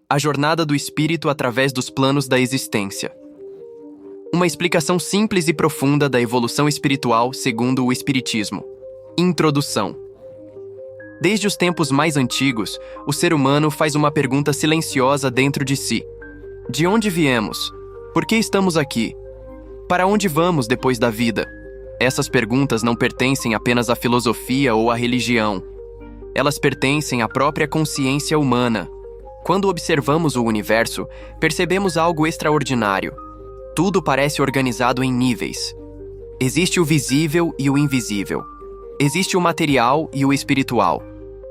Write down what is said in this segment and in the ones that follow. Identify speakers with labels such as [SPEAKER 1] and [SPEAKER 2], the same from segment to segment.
[SPEAKER 1] A jornada do espírito através dos planos da existência. Uma explicação simples e profunda da evolução espiritual segundo o Espiritismo. Introdução. Desde os tempos mais antigos, o ser humano faz uma pergunta silenciosa dentro de si. De onde viemos? Por que estamos aqui? Para onde vamos depois da vida? Essas perguntas não pertencem apenas à filosofia ou à religião. Elas pertencem à própria consciência humana. Quando observamos o universo, percebemos algo extraordinário. Tudo parece organizado em níveis. Existe o visível e o invisível. Existe o material e o espiritual.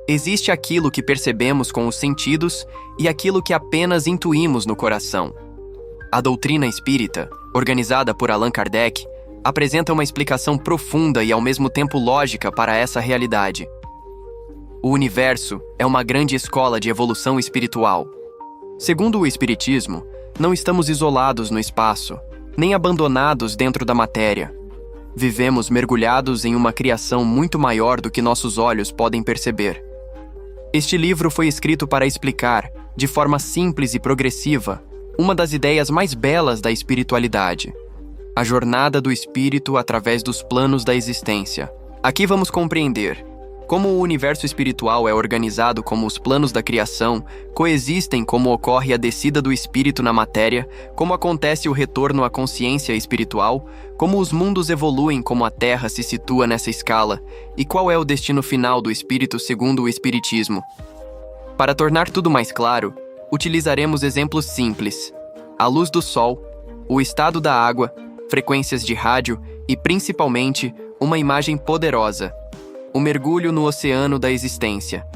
[SPEAKER 1] Existe aquilo que percebemos com os sentidos e aquilo que apenas intuímos no coração. A doutrina espírita, organizada por Allan Kardec, apresenta uma explicação profunda e ao mesmo tempo lógica para essa realidade. O universo é uma grande escola de evolução espiritual. Segundo o Espiritismo, não estamos isolados no espaço, nem abandonados dentro da matéria. Vivemos mergulhados em uma criação muito maior do que nossos olhos podem perceber. Este livro foi escrito para explicar, de forma simples e progressiva, uma das ideias mais belas da espiritualidade: a jornada do espírito através dos planos da existência. Aqui vamos compreender como o universo espiritual é organizado, como os planos da criação coexistem, como ocorre a descida do espírito na matéria, como acontece o retorno à consciência espiritual, como os mundos evoluem, como a Terra se situa nessa escala, e qual é o destino final do espírito segundo o Espiritismo. Para tornar tudo mais claro, utilizaremos exemplos simples: a luz do sol, o estado da água, frequências de rádio e, principalmente, uma imagem poderosa: o mergulho no oceano da existência.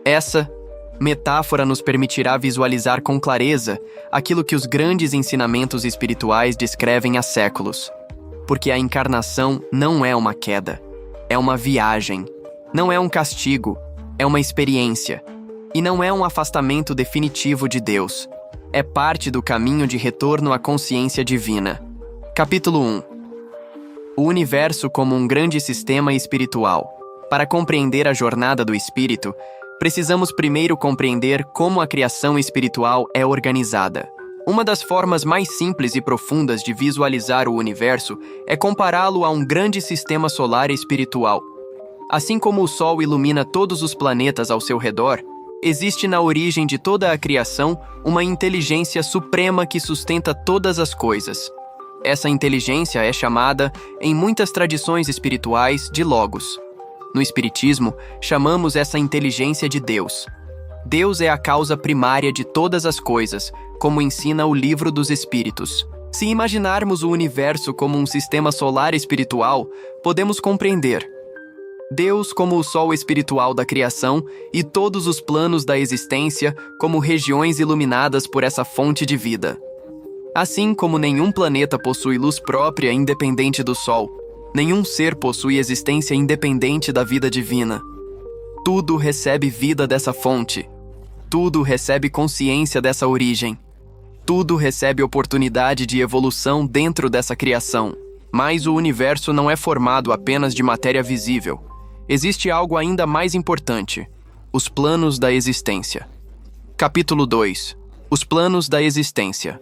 [SPEAKER 1] Essa metáfora nos permitirá visualizar com clareza aquilo que os grandes ensinamentos espirituais descrevem há séculos. Porque a encarnação não é uma queda, é uma viagem. Não é um castigo, é uma experiência. E não é um afastamento definitivo de Deus. É parte do caminho de retorno à consciência divina. Capítulo 1. O universo como um grande sistema espiritual. Para compreender a jornada do espírito, precisamos primeiro compreender como a criação espiritual é organizada. Uma das formas mais simples e profundas de visualizar o universo é compará-lo a um grande sistema solar espiritual. Assim como o Sol ilumina todos os planetas ao seu redor, existe na origem de toda a criação uma inteligência suprema que sustenta todas as coisas. Essa inteligência é chamada, em muitas tradições espirituais, de Logos. No Espiritismo, chamamos essa inteligência de Deus. Deus é a causa primária de todas as coisas, como ensina o Livro dos Espíritos. Se imaginarmos o universo como um sistema solar espiritual, podemos compreender Deus como o sol espiritual da criação e todos os planos da existência como regiões iluminadas por essa fonte de vida. Assim como nenhum planeta possui luz própria independente do Sol, nenhum ser possui existência independente da vida divina. Tudo recebe vida dessa fonte. Tudo recebe consciência dessa origem. Tudo recebe oportunidade de evolução dentro dessa criação. Mas o universo não é formado apenas de matéria visível. Existe algo ainda mais importante: os planos da existência. Capítulo 2. Os planos da existência.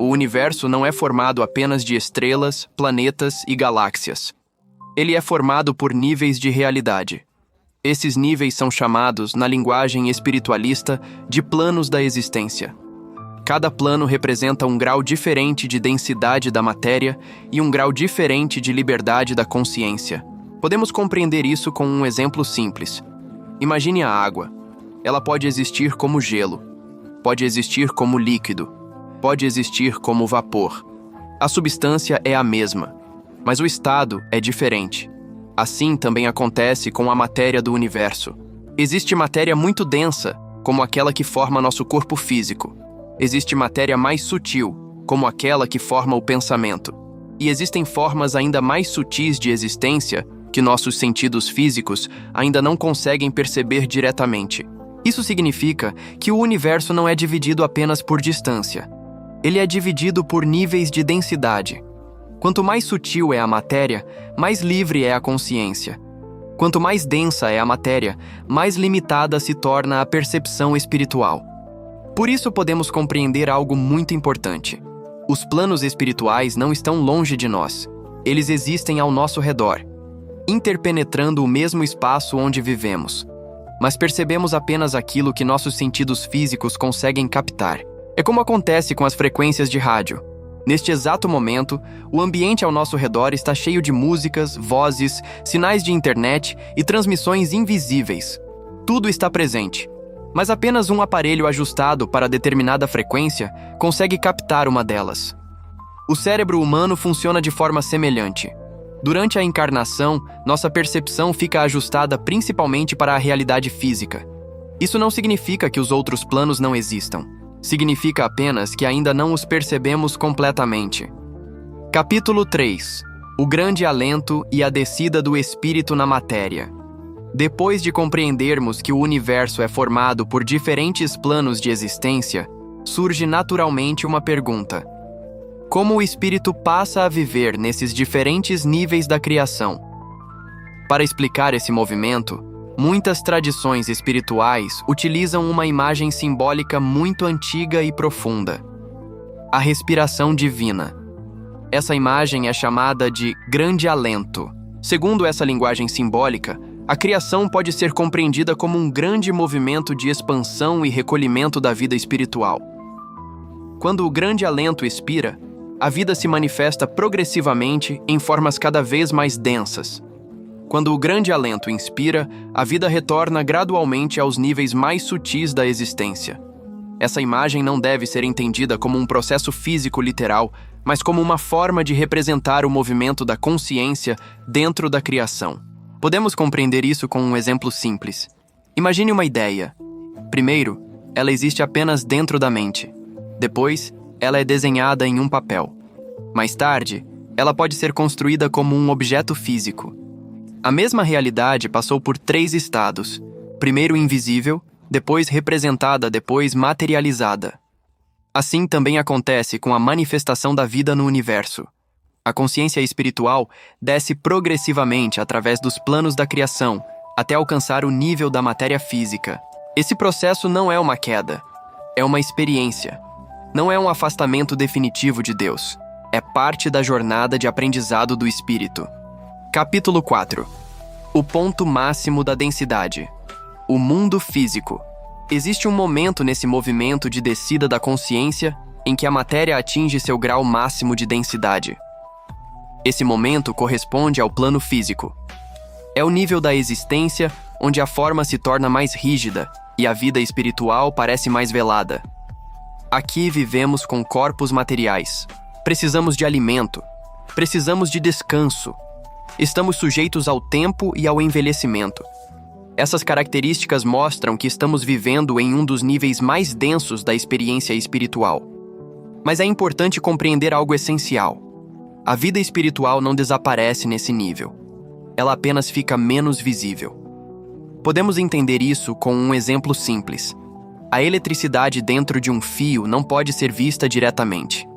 [SPEAKER 1] O universo não é formado apenas de estrelas, planetas e galáxias. Ele é formado por níveis de realidade. Esses níveis são chamados, na linguagem espiritualista, de planos da existência. Cada plano representa um grau diferente de densidade da matéria e um grau diferente de liberdade da consciência. Podemos compreender isso com um exemplo simples. Imagine a água. Ela pode existir como gelo, pode existir como líquido, pode existir como vapor. A substância é a mesma, mas o estado é diferente. Assim também acontece com a matéria do universo. Existe matéria muito densa, como aquela que forma nosso corpo físico. Existe matéria mais sutil, como aquela que forma o pensamento. E existem formas ainda mais sutis de existência que nossos sentidos físicos ainda não conseguem perceber diretamente. Isso significa que o universo não é dividido apenas por distância. Ele é dividido por níveis de densidade. Quanto mais sutil é a matéria, mais livre é a consciência. Quanto mais densa é a matéria, mais limitada se torna a percepção espiritual. Por isso podemos compreender algo muito importante. Os planos espirituais não estão longe de nós. Eles existem ao nosso redor, interpenetrando o mesmo espaço onde vivemos. Mas percebemos apenas aquilo que nossos sentidos físicos conseguem captar. É como acontece com as frequências de rádio. Neste exato momento, o ambiente ao nosso redor está cheio de músicas, vozes, sinais de internet e transmissões invisíveis. Tudo está presente, mas apenas um aparelho ajustado para determinada frequência consegue captar uma delas. O cérebro humano funciona de forma semelhante. Durante a encarnação, nossa percepção fica ajustada principalmente para a realidade física. Isso não significa que os outros planos não existam. Significa apenas que ainda não os percebemos completamente. Capítulo 3. O grande alento e a descida do espírito na matéria. Depois de compreendermos que o universo é formado por diferentes planos de existência, surge naturalmente uma pergunta: como o espírito passa a viver nesses diferentes níveis da criação? Para explicar esse movimento, muitas tradições espirituais utilizam uma imagem simbólica muito antiga e profunda: a respiração divina. Essa imagem é chamada de grande alento. Segundo essa linguagem simbólica, a criação pode ser compreendida como um grande movimento de expansão e recolhimento da vida espiritual. Quando o grande alento expira, a vida se manifesta progressivamente em formas cada vez mais densas. Quando o grande alento inspira, a vida retorna gradualmente aos níveis mais sutis da existência. Essa imagem não deve ser entendida como um processo físico literal, mas como uma forma de representar o movimento da consciência dentro da criação. Podemos compreender isso com um exemplo simples. Imagine uma ideia. Primeiro, ela existe apenas dentro da mente. Depois, ela é desenhada em um papel. Mais tarde, ela pode ser construída como um objeto físico. A mesma realidade passou por 3 estados. Primeiro invisível, depois representada, depois materializada. Assim também acontece com a manifestação da vida no universo. A consciência espiritual desce progressivamente através dos planos da criação, até alcançar o nível da matéria física. Esse processo não é uma queda, é uma experiência. Não é um afastamento definitivo de Deus. É parte da jornada de aprendizado do espírito. Capítulo 4. O ponto máximo da densidade. O mundo físico. Existe um momento nesse movimento de descida da consciência em que a matéria atinge seu grau máximo de densidade. Esse momento corresponde ao plano físico. É o nível da existência onde a forma se torna mais rígida e a vida espiritual parece mais velada. Aqui vivemos com corpos materiais. Precisamos de alimento. Precisamos de descanso. Estamos sujeitos ao tempo e ao envelhecimento. Essas características mostram que estamos vivendo em um dos níveis mais densos da experiência espiritual. Mas é importante compreender algo essencial. A vida espiritual não desaparece nesse nível. Ela apenas fica menos visível. Podemos entender isso com um exemplo simples. A eletricidade dentro de um fio não pode ser vista diretamente,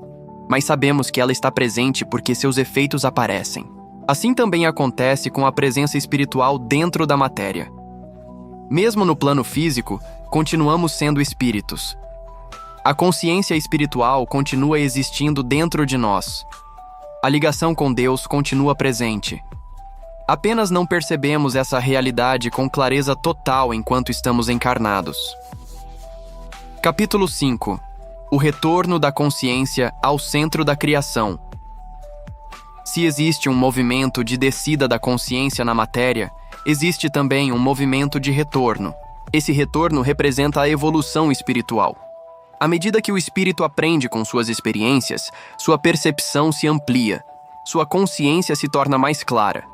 [SPEAKER 1] mas sabemos que ela está presente porque seus efeitos aparecem. Assim também acontece com a presença espiritual dentro da matéria. Mesmo no plano físico, continuamos sendo espíritos. A consciência espiritual continua existindo dentro de nós. A ligação com Deus continua presente. Apenas não percebemos essa realidade com clareza total enquanto estamos encarnados. Capítulo 5. O retorno da consciência ao centro da criação. Se existe um movimento de descida da consciência na matéria, existe também um movimento de retorno. Esse retorno representa a evolução espiritual. À medida que o espírito aprende com suas experiências, sua percepção se amplia, sua consciência se torna mais clara,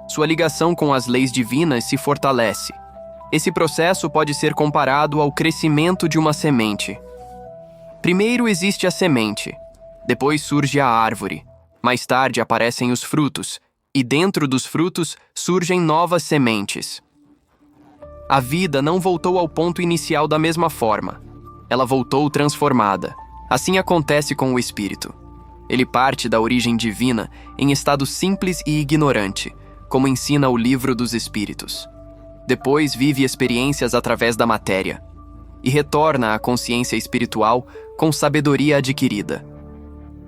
[SPEAKER 1] sua ligação com as leis divinas se fortalece. Esse processo pode ser comparado ao crescimento de uma semente. Primeiro existe a semente, depois surge a árvore, mais tarde aparecem os frutos, e dentro dos frutos surgem novas sementes. A vida não voltou ao ponto inicial da mesma forma. Ela voltou transformada. Assim acontece com o espírito. Ele parte da origem divina em estado simples e ignorante, como ensina o livro dos espíritos. Depois vive experiências através da matéria. e retorna à consciência espiritual com sabedoria adquirida.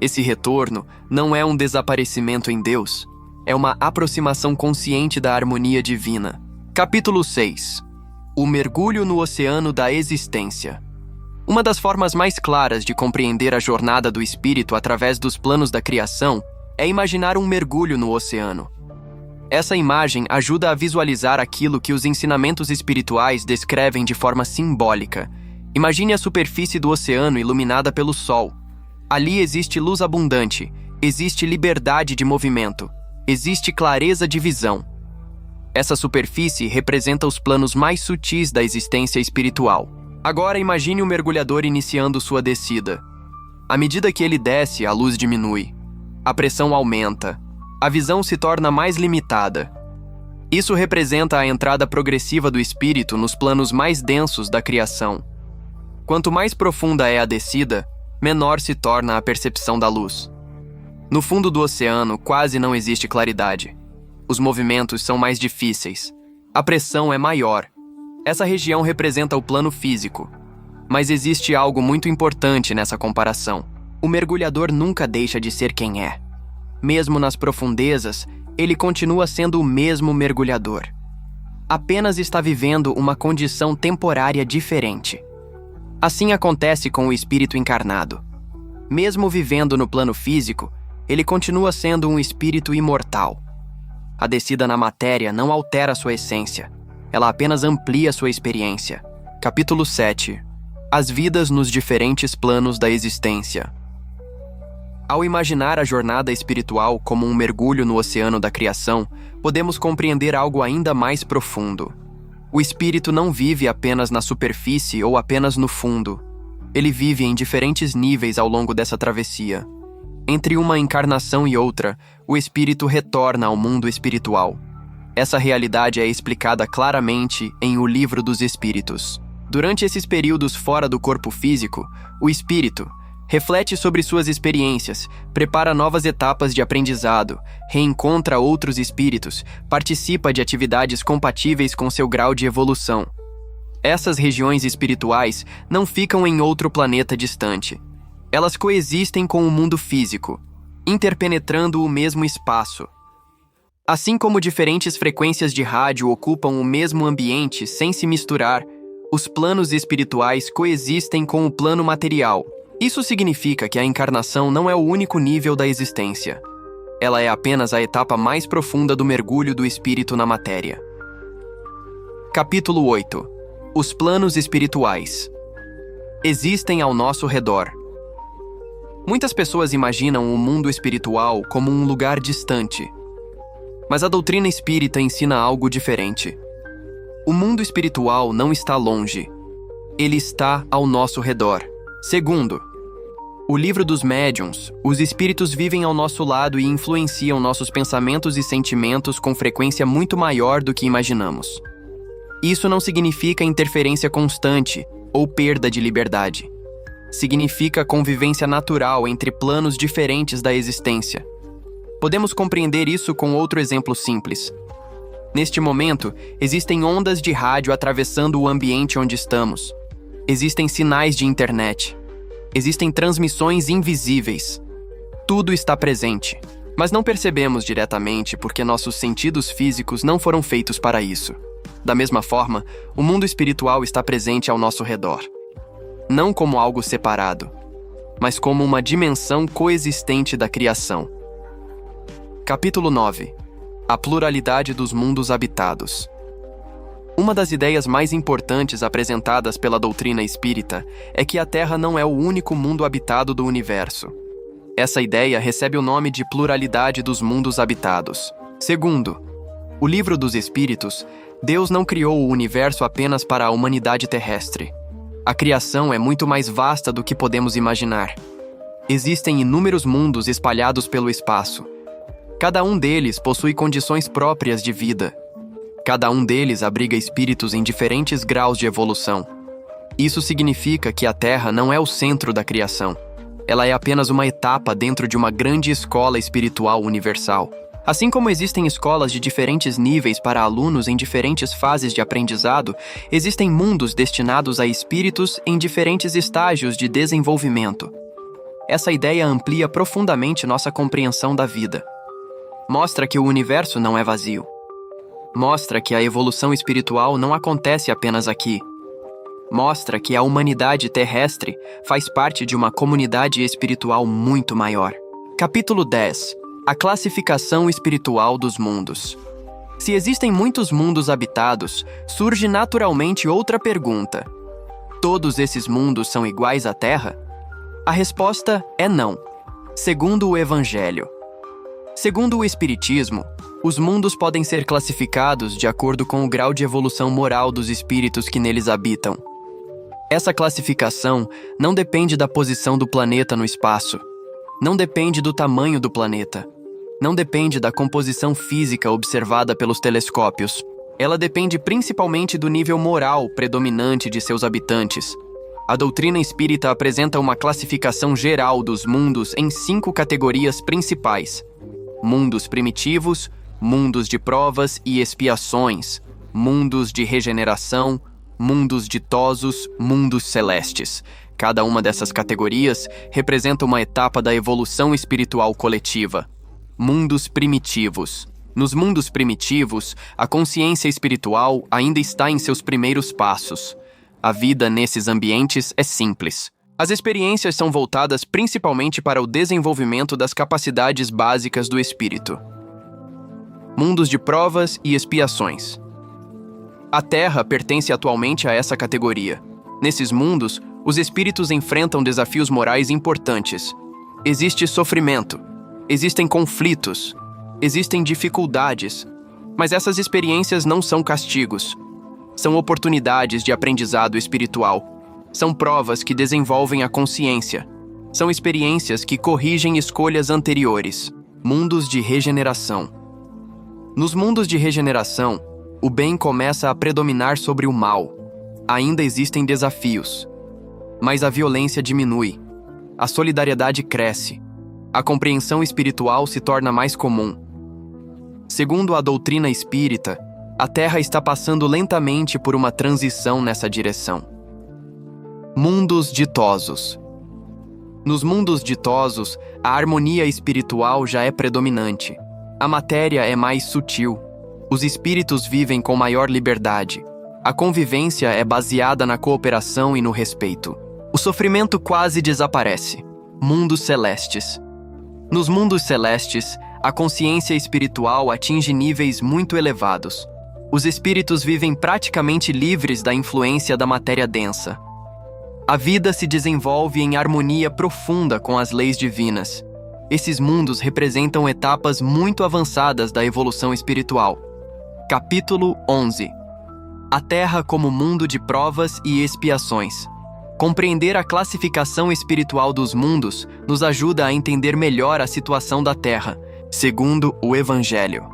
[SPEAKER 1] Esse retorno não é um desaparecimento em Deus, é uma aproximação consciente da harmonia divina. Capítulo 6. O mergulho no oceano da existência. Uma das formas mais claras de compreender a jornada do espírito através dos planos da criação é imaginar um mergulho no oceano. Essa imagem ajuda a visualizar aquilo que os ensinamentos espirituais descrevem de forma simbólica. Imagine a superfície do oceano iluminada pelo sol. Ali existe luz abundante, existe liberdade de movimento, existe clareza de visão. Essa superfície representa os planos mais sutis da existência espiritual. Agora imagine o mergulhador iniciando sua descida. À medida que ele desce, a luz diminui. A pressão aumenta. A visão se torna mais limitada. Isso representa a entrada progressiva do espírito nos planos mais densos da criação. Quanto mais profunda é a descida, menor se torna a percepção da luz. No fundo do oceano, quase não existe claridade. Os movimentos são mais difíceis. A pressão é maior. Essa região representa o plano físico. Mas existe algo muito importante nessa comparação. O mergulhador nunca deixa de ser quem é. Mesmo nas profundezas, ele continua sendo o mesmo mergulhador. Apenas está vivendo uma condição temporária diferente. Assim acontece com o espírito encarnado. Mesmo vivendo no plano físico, ele continua sendo um espírito imortal. A descida na matéria não altera sua essência. Ela apenas amplia sua experiência. Capítulo 7. As vidas nos diferentes planos da existência. Ao imaginar a jornada espiritual como um mergulho no oceano da criação, podemos compreender algo ainda mais profundo. O espírito não vive apenas na superfície ou apenas no fundo. Ele vive em diferentes níveis ao longo dessa travessia. Entre uma encarnação e outra, o espírito retorna ao mundo espiritual. Essa realidade é explicada claramente em O Livro dos Espíritos. Durante esses períodos fora do corpo físico, o espírito reflete sobre suas experiências, prepara novas etapas de aprendizado, reencontra outros espíritos, participa de atividades compatíveis com seu grau de evolução. Essas regiões espirituais não ficam em outro planeta distante. Elas coexistem com o mundo físico, interpenetrando o mesmo espaço. Assim como diferentes frequências de rádio ocupam o mesmo ambiente sem se misturar, os planos espirituais coexistem com o plano material. Isso significa que a encarnação não é o único nível da existência. Ela é apenas a etapa mais profunda do mergulho do espírito na matéria. Capítulo 8. Os planos espirituais. Existem ao nosso redor. Muitas pessoas imaginam o mundo espiritual como um lugar distante. Mas a doutrina espírita ensina algo diferente. O mundo espiritual não está longe. Ele está ao nosso redor. Segundo, o Livro dos Médiuns, os espíritos vivem ao nosso lado e influenciam nossos pensamentos e sentimentos com frequência muito maior do que imaginamos. Isso não significa interferência constante ou perda de liberdade. Significa convivência natural entre planos diferentes da existência. Podemos compreender isso com outro exemplo simples. Neste momento, existem ondas de rádio atravessando o ambiente onde estamos. Existem sinais de internet. Existem transmissões invisíveis. Tudo está presente, mas não percebemos diretamente porque nossos sentidos físicos não foram feitos para isso. Da mesma forma, o mundo espiritual está presente ao nosso redor. Não como algo separado, mas como uma dimensão coexistente da criação. Capítulo 9. A pluralidade dos mundos habitados. Uma das ideias mais importantes apresentadas pela doutrina espírita é que a Terra não é o único mundo habitado do universo. Essa ideia recebe o nome de pluralidade dos mundos habitados. Segundo, o Livro dos Espíritos, Deus não criou o universo apenas para a humanidade terrestre. A criação é muito mais vasta do que podemos imaginar. Existem inúmeros mundos espalhados pelo espaço. Cada um deles possui condições próprias de vida. Cada um deles abriga espíritos em diferentes graus de evolução. Isso significa que a Terra não é o centro da criação. Ela é apenas uma etapa dentro de uma grande escola espiritual universal. Assim como existem escolas de diferentes níveis para alunos em diferentes fases de aprendizado, existem mundos destinados a espíritos em diferentes estágios de desenvolvimento. Essa ideia amplia profundamente nossa compreensão da vida. Mostra que o universo não é vazio. Mostra que a evolução espiritual não acontece apenas aqui. Mostra que a humanidade terrestre faz parte de uma comunidade espiritual muito maior. Capítulo 10. A classificação espiritual dos mundos. Se existem muitos mundos habitados, surge naturalmente outra pergunta. Todos esses mundos são iguais à Terra? A resposta é não, segundo o Evangelho. Segundo o Espiritismo, os mundos podem ser classificados de acordo com o grau de evolução moral dos espíritos que neles habitam. Essa classificação não depende da posição do planeta no espaço, não depende do tamanho do planeta, não depende da composição física observada pelos telescópios. Ela depende principalmente do nível moral predominante de seus habitantes. A doutrina espírita apresenta uma classificação geral dos mundos em 5 categorias principais: mundos primitivos, mundos de provas e expiações, mundos de regeneração, mundos ditosos, mundos celestes. Cada uma dessas categorias representa uma etapa da evolução espiritual coletiva. Mundos primitivos. Nos mundos primitivos, a consciência espiritual ainda está em seus primeiros passos. A vida nesses ambientes é simples. As experiências são voltadas principalmente para o desenvolvimento das capacidades básicas do espírito. Mundos de provas e expiações. A Terra pertence atualmente a essa categoria. Nesses mundos, os espíritos enfrentam desafios morais importantes. Existe sofrimento. Existem conflitos, existem dificuldades, mas essas experiências não são castigos. São oportunidades de aprendizado espiritual. São provas que desenvolvem a consciência. São experiências que corrigem escolhas anteriores. Mundos de regeneração. Nos mundos de regeneração, o bem começa a predominar sobre o mal. Ainda existem desafios, mas a violência diminui. A solidariedade cresce. A compreensão espiritual se torna mais comum. Segundo a doutrina espírita, a Terra está passando lentamente por uma transição nessa direção. Mundos ditosos. Nos mundos ditosos, a harmonia espiritual já é predominante. A matéria é mais sutil. Os espíritos vivem com maior liberdade. A convivência é baseada na cooperação e no respeito. O sofrimento quase desaparece. Mundos celestes. Nos mundos celestes, a consciência espiritual atinge níveis muito elevados. Os espíritos vivem praticamente livres da influência da matéria densa. A vida se desenvolve em harmonia profunda com as leis divinas. Esses mundos representam etapas muito avançadas da evolução espiritual. Capítulo 11. A Terra como mundo de provas e expiações. Compreender a classificação espiritual dos mundos nos ajuda a entender melhor a situação da Terra, segundo o Evangelho.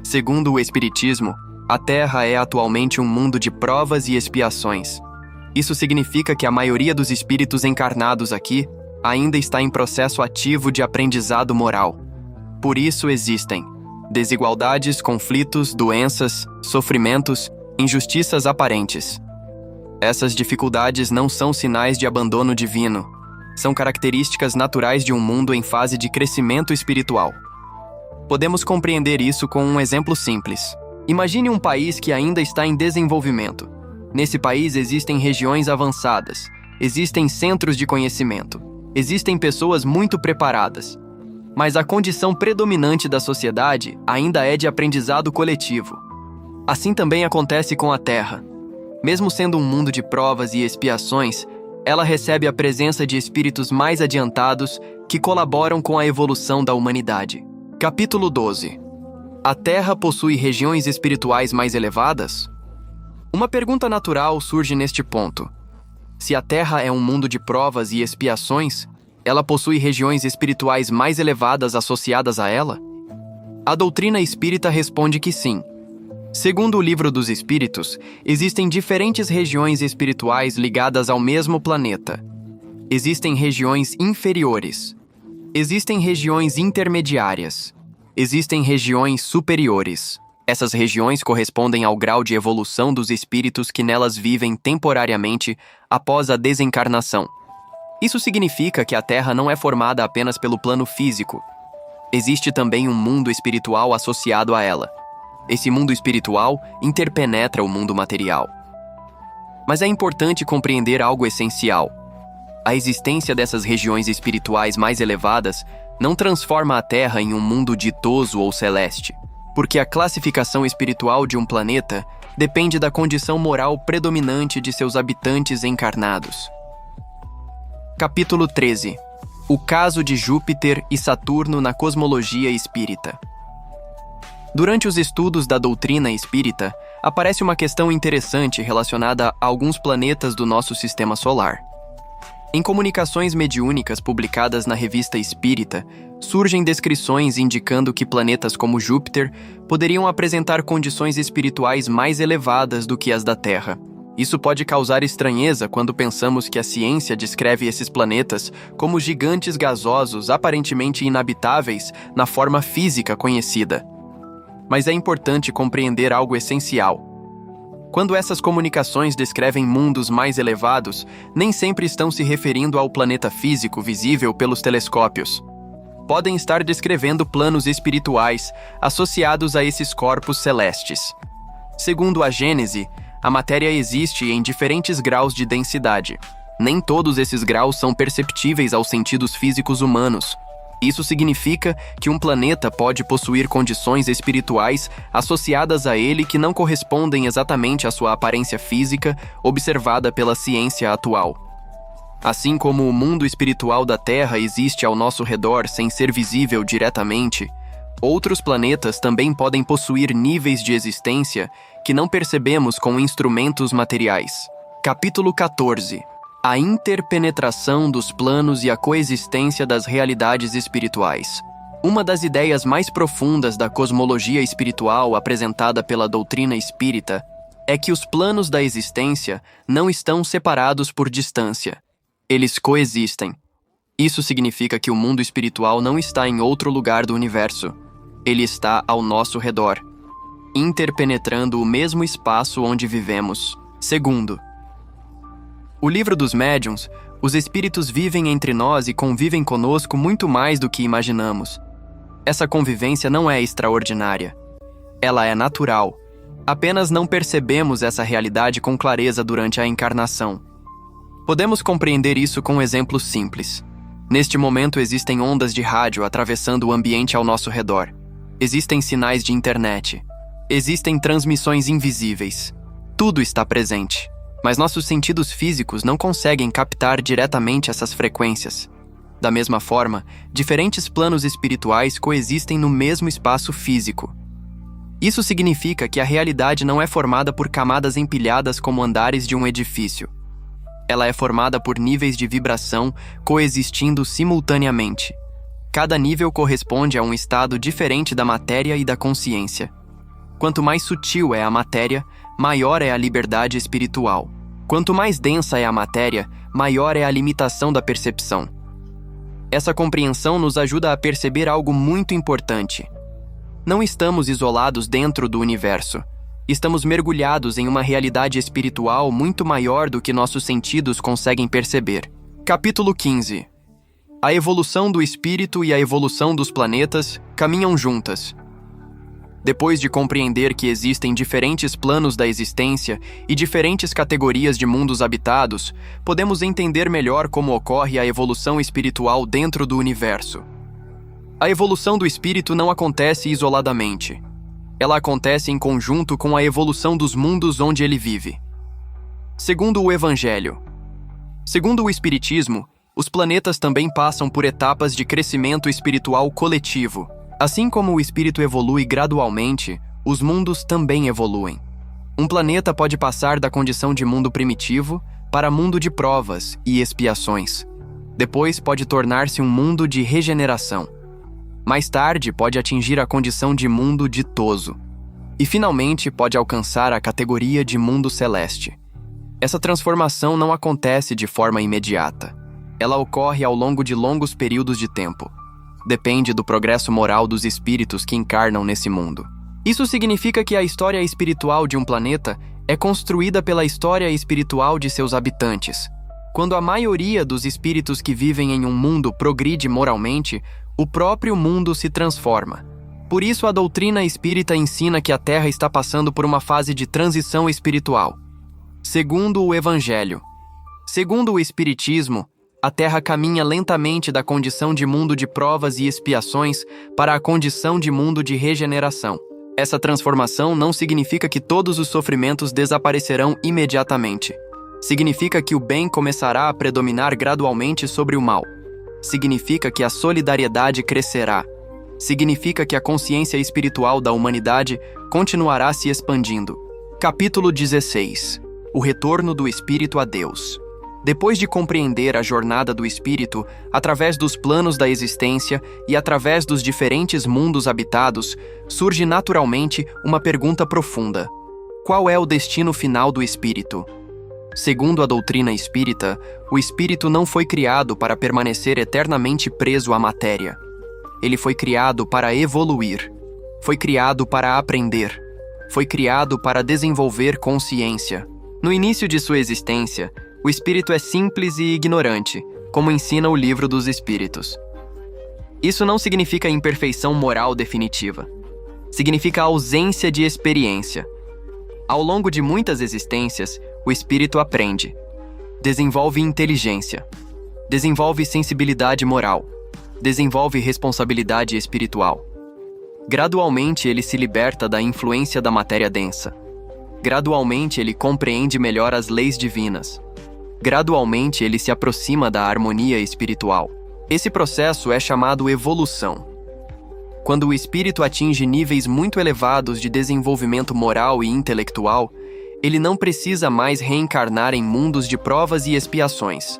[SPEAKER 1] Segundo o Espiritismo, a Terra é atualmente um mundo de provas e expiações. Isso significa que a maioria dos espíritos encarnados aqui ainda está em processo ativo de aprendizado moral. Por isso existem desigualdades, conflitos, doenças, sofrimentos, injustiças aparentes. Essas dificuldades não são sinais de abandono divino. São características naturais de um mundo em fase de crescimento espiritual. Podemos compreender isso com um exemplo simples. Imagine um país que ainda está em desenvolvimento. Nesse país existem regiões avançadas, existem centros de conhecimento, existem pessoas muito preparadas. Mas a condição predominante da sociedade ainda é de aprendizado coletivo. Assim também acontece com a Terra. Mesmo sendo um mundo de provas e expiações, ela recebe a presença de espíritos mais adiantados que colaboram com a evolução da humanidade. Capítulo 12. A Terra possui regiões espirituais mais elevadas? Uma pergunta natural surge neste ponto. Se a Terra é um mundo de provas e expiações, ela possui regiões espirituais mais elevadas associadas a ela? A doutrina espírita responde que sim. Segundo o Livro dos Espíritos, existem diferentes regiões espirituais ligadas ao mesmo planeta. Existem regiões inferiores. Existem regiões intermediárias. existem regiões superiores. Essas regiões correspondem ao grau de evolução dos espíritos que nelas vivem temporariamente após a desencarnação. Isso significa que a Terra não é formada apenas pelo plano físico. Existe também um mundo espiritual associado a ela. Esse mundo espiritual interpenetra o mundo material. Mas é importante compreender algo essencial. A existência dessas regiões espirituais mais elevadas não transforma a Terra em um mundo ditoso ou celeste, porque a classificação espiritual de um planeta depende da condição moral predominante de seus habitantes encarnados. Capítulo 13. O caso de Júpiter e Saturno na cosmologia espírita. Durante os estudos da doutrina espírita, aparece uma questão interessante relacionada a alguns planetas do nosso sistema solar. Em comunicações mediúnicas publicadas na Revista Espírita, surgem descrições indicando que planetas como Júpiter poderiam apresentar condições espirituais mais elevadas do que as da Terra. Isso pode causar estranheza quando pensamos que a ciência descreve esses planetas como gigantes gasosos aparentemente inabitáveis na forma física conhecida. Mas é importante compreender algo essencial. Quando essas comunicações descrevem mundos mais elevados, nem sempre estão se referindo ao planeta físico visível pelos telescópios. Podem estar descrevendo planos espirituais associados a esses corpos celestes. Segundo a Gênese, a matéria existe em diferentes graus de densidade. Nem todos esses graus são perceptíveis aos sentidos físicos humanos. Isso significa que um planeta pode possuir condições espirituais associadas a ele que não correspondem exatamente à sua aparência física observada pela ciência atual. Assim como o mundo espiritual da Terra existe ao nosso redor sem ser visível diretamente, outros planetas também podem possuir níveis de existência que não percebemos com instrumentos materiais. Capítulo 14. A interpenetração dos planos e a coexistência das realidades espirituais. Uma das ideias mais profundas da cosmologia espiritual apresentada pela doutrina espírita é que os planos da existência não estão separados por distância. Eles coexistem. Isso significa que o mundo espiritual não está em outro lugar do universo. Ele está ao nosso redor, interpenetrando o mesmo espaço onde vivemos. Segundo, o Livro dos Médiuns, os espíritos vivem entre nós e convivem conosco muito mais do que imaginamos. Essa convivência não é extraordinária. Ela é natural. Apenas não percebemos essa realidade com clareza durante a encarnação. Podemos compreender isso com um exemplo simples. Neste momento existem ondas de rádio atravessando o ambiente ao nosso redor. Existem sinais de internet. Existem transmissões invisíveis. Tudo está presente. Mas nossos sentidos físicos não conseguem captar diretamente essas frequências. Da mesma forma, diferentes planos espirituais coexistem no mesmo espaço físico. Isso significa que a realidade não é formada por camadas empilhadas como andares de um edifício. Ela é formada por níveis de vibração coexistindo simultaneamente. Cada nível corresponde a um estado diferente da matéria e da consciência. Quanto mais sutil é a matéria, maior é a liberdade espiritual. Quanto mais densa é a matéria, maior é a limitação da percepção. Essa compreensão nos ajuda a perceber algo muito importante. Não estamos isolados dentro do universo. Estamos mergulhados em uma realidade espiritual muito maior do que nossos sentidos conseguem perceber. Capítulo 15. A evolução do espírito e a evolução dos planetas caminham juntas. Depois de compreender que existem diferentes planos da existência e diferentes categorias de mundos habitados, podemos entender melhor como ocorre a evolução espiritual dentro do universo. A evolução do espírito não acontece isoladamente. Ela acontece em conjunto com a evolução dos mundos onde ele vive. Segundo o Evangelho. Segundo o Espiritismo, os planetas também passam por etapas de crescimento espiritual coletivo. Assim como o espírito evolui gradualmente, os mundos também evoluem. Um planeta pode passar da condição de mundo primitivo para mundo de provas e expiações. Depois pode tornar-se um mundo de regeneração. Mais tarde pode atingir a condição de mundo ditoso. E finalmente pode alcançar a categoria de mundo celeste. Essa transformação não acontece de forma imediata. Ela ocorre ao longo de longos períodos de tempo. depende do progresso moral dos espíritos que encarnam nesse mundo. Isso significa que a história espiritual de um planeta é construída pela história espiritual de seus habitantes. Quando a maioria dos espíritos que vivem em um mundo progride moralmente, o próprio mundo se transforma. Por isso, a doutrina espírita ensina que a Terra está passando por uma fase de transição espiritual. Segundo o Evangelho. Segundo o Espiritismo, a Terra caminha lentamente da condição de mundo de provas e expiações para a condição de mundo de regeneração. Essa transformação não significa que todos os sofrimentos desaparecerão imediatamente. Significa que o bem começará a predominar gradualmente sobre o mal. Significa que a solidariedade crescerá. Significa que a consciência espiritual da humanidade continuará se expandindo. Capítulo 16. O retorno do Espírito a Deus. Depois de compreender a jornada do Espírito através dos planos da existência e através dos diferentes mundos habitados, surge naturalmente uma pergunta profunda: qual é o destino final do Espírito? Segundo a doutrina espírita, o Espírito não foi criado para permanecer eternamente preso à matéria. Ele foi criado para evoluir. Foi criado para aprender. Foi criado para desenvolver consciência. No início de sua existência, o espírito é simples e ignorante, como ensina o Livro dos Espíritos. Isso não significa imperfeição moral definitiva. Significa ausência de experiência. Ao longo de muitas existências, o espírito aprende, desenvolve inteligência, desenvolve sensibilidade moral, desenvolve responsabilidade espiritual. Gradualmente ele se liberta da influência da matéria densa. Gradualmente ele compreende melhor as leis divinas. Gradualmente ele se aproxima da harmonia espiritual. Esse processo é chamado evolução. Quando o espírito atinge níveis muito elevados de desenvolvimento moral e intelectual, ele não precisa mais reencarnar em mundos de provas e expiações.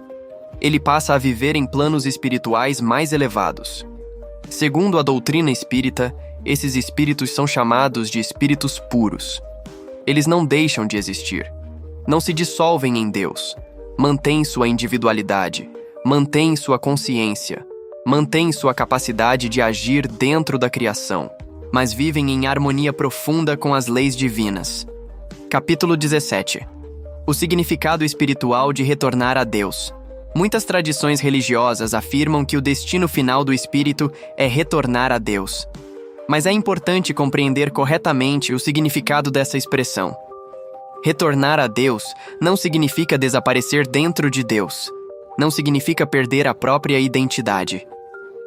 [SPEAKER 1] Ele passa a viver em planos espirituais mais elevados. Segundo a doutrina espírita, esses espíritos são chamados de espíritos puros. Eles não deixam de existir. Não se dissolvem em Deus. Mantêm sua individualidade. Mantêm sua consciência. Mantêm sua capacidade de agir dentro da criação, mas vivem em harmonia profunda com as leis divinas. Capítulo 17. O significado espiritual de retornar a Deus. Muitas tradições religiosas afirmam que o destino final do espírito é retornar a Deus. Mas é importante compreender corretamente o significado dessa expressão. Retornar a Deus não significa desaparecer dentro de Deus. Não significa perder a própria identidade.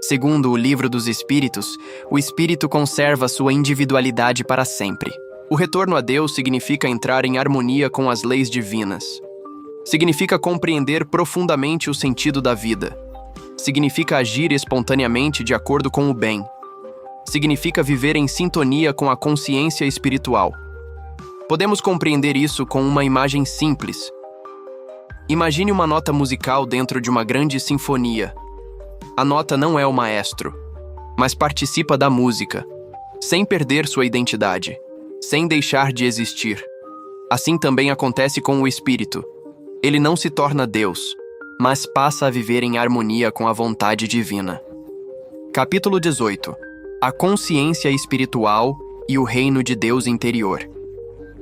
[SPEAKER 1] Segundo o Livro dos Espíritos, o espírito conserva sua individualidade para sempre. O retorno a Deus significa entrar em harmonia com as leis divinas. Significa compreender profundamente o sentido da vida. Significa agir espontaneamente de acordo com o bem. Significa viver em sintonia com a consciência espiritual. Podemos compreender isso com uma imagem simples. Imagine uma nota musical dentro de uma grande sinfonia. A nota não é o maestro, mas participa da música, sem perder sua identidade, sem deixar de existir. Assim também acontece com o espírito. Ele não se torna Deus, mas passa a viver em harmonia com a vontade divina. Capítulo 18. A consciência espiritual e o reino de Deus interior.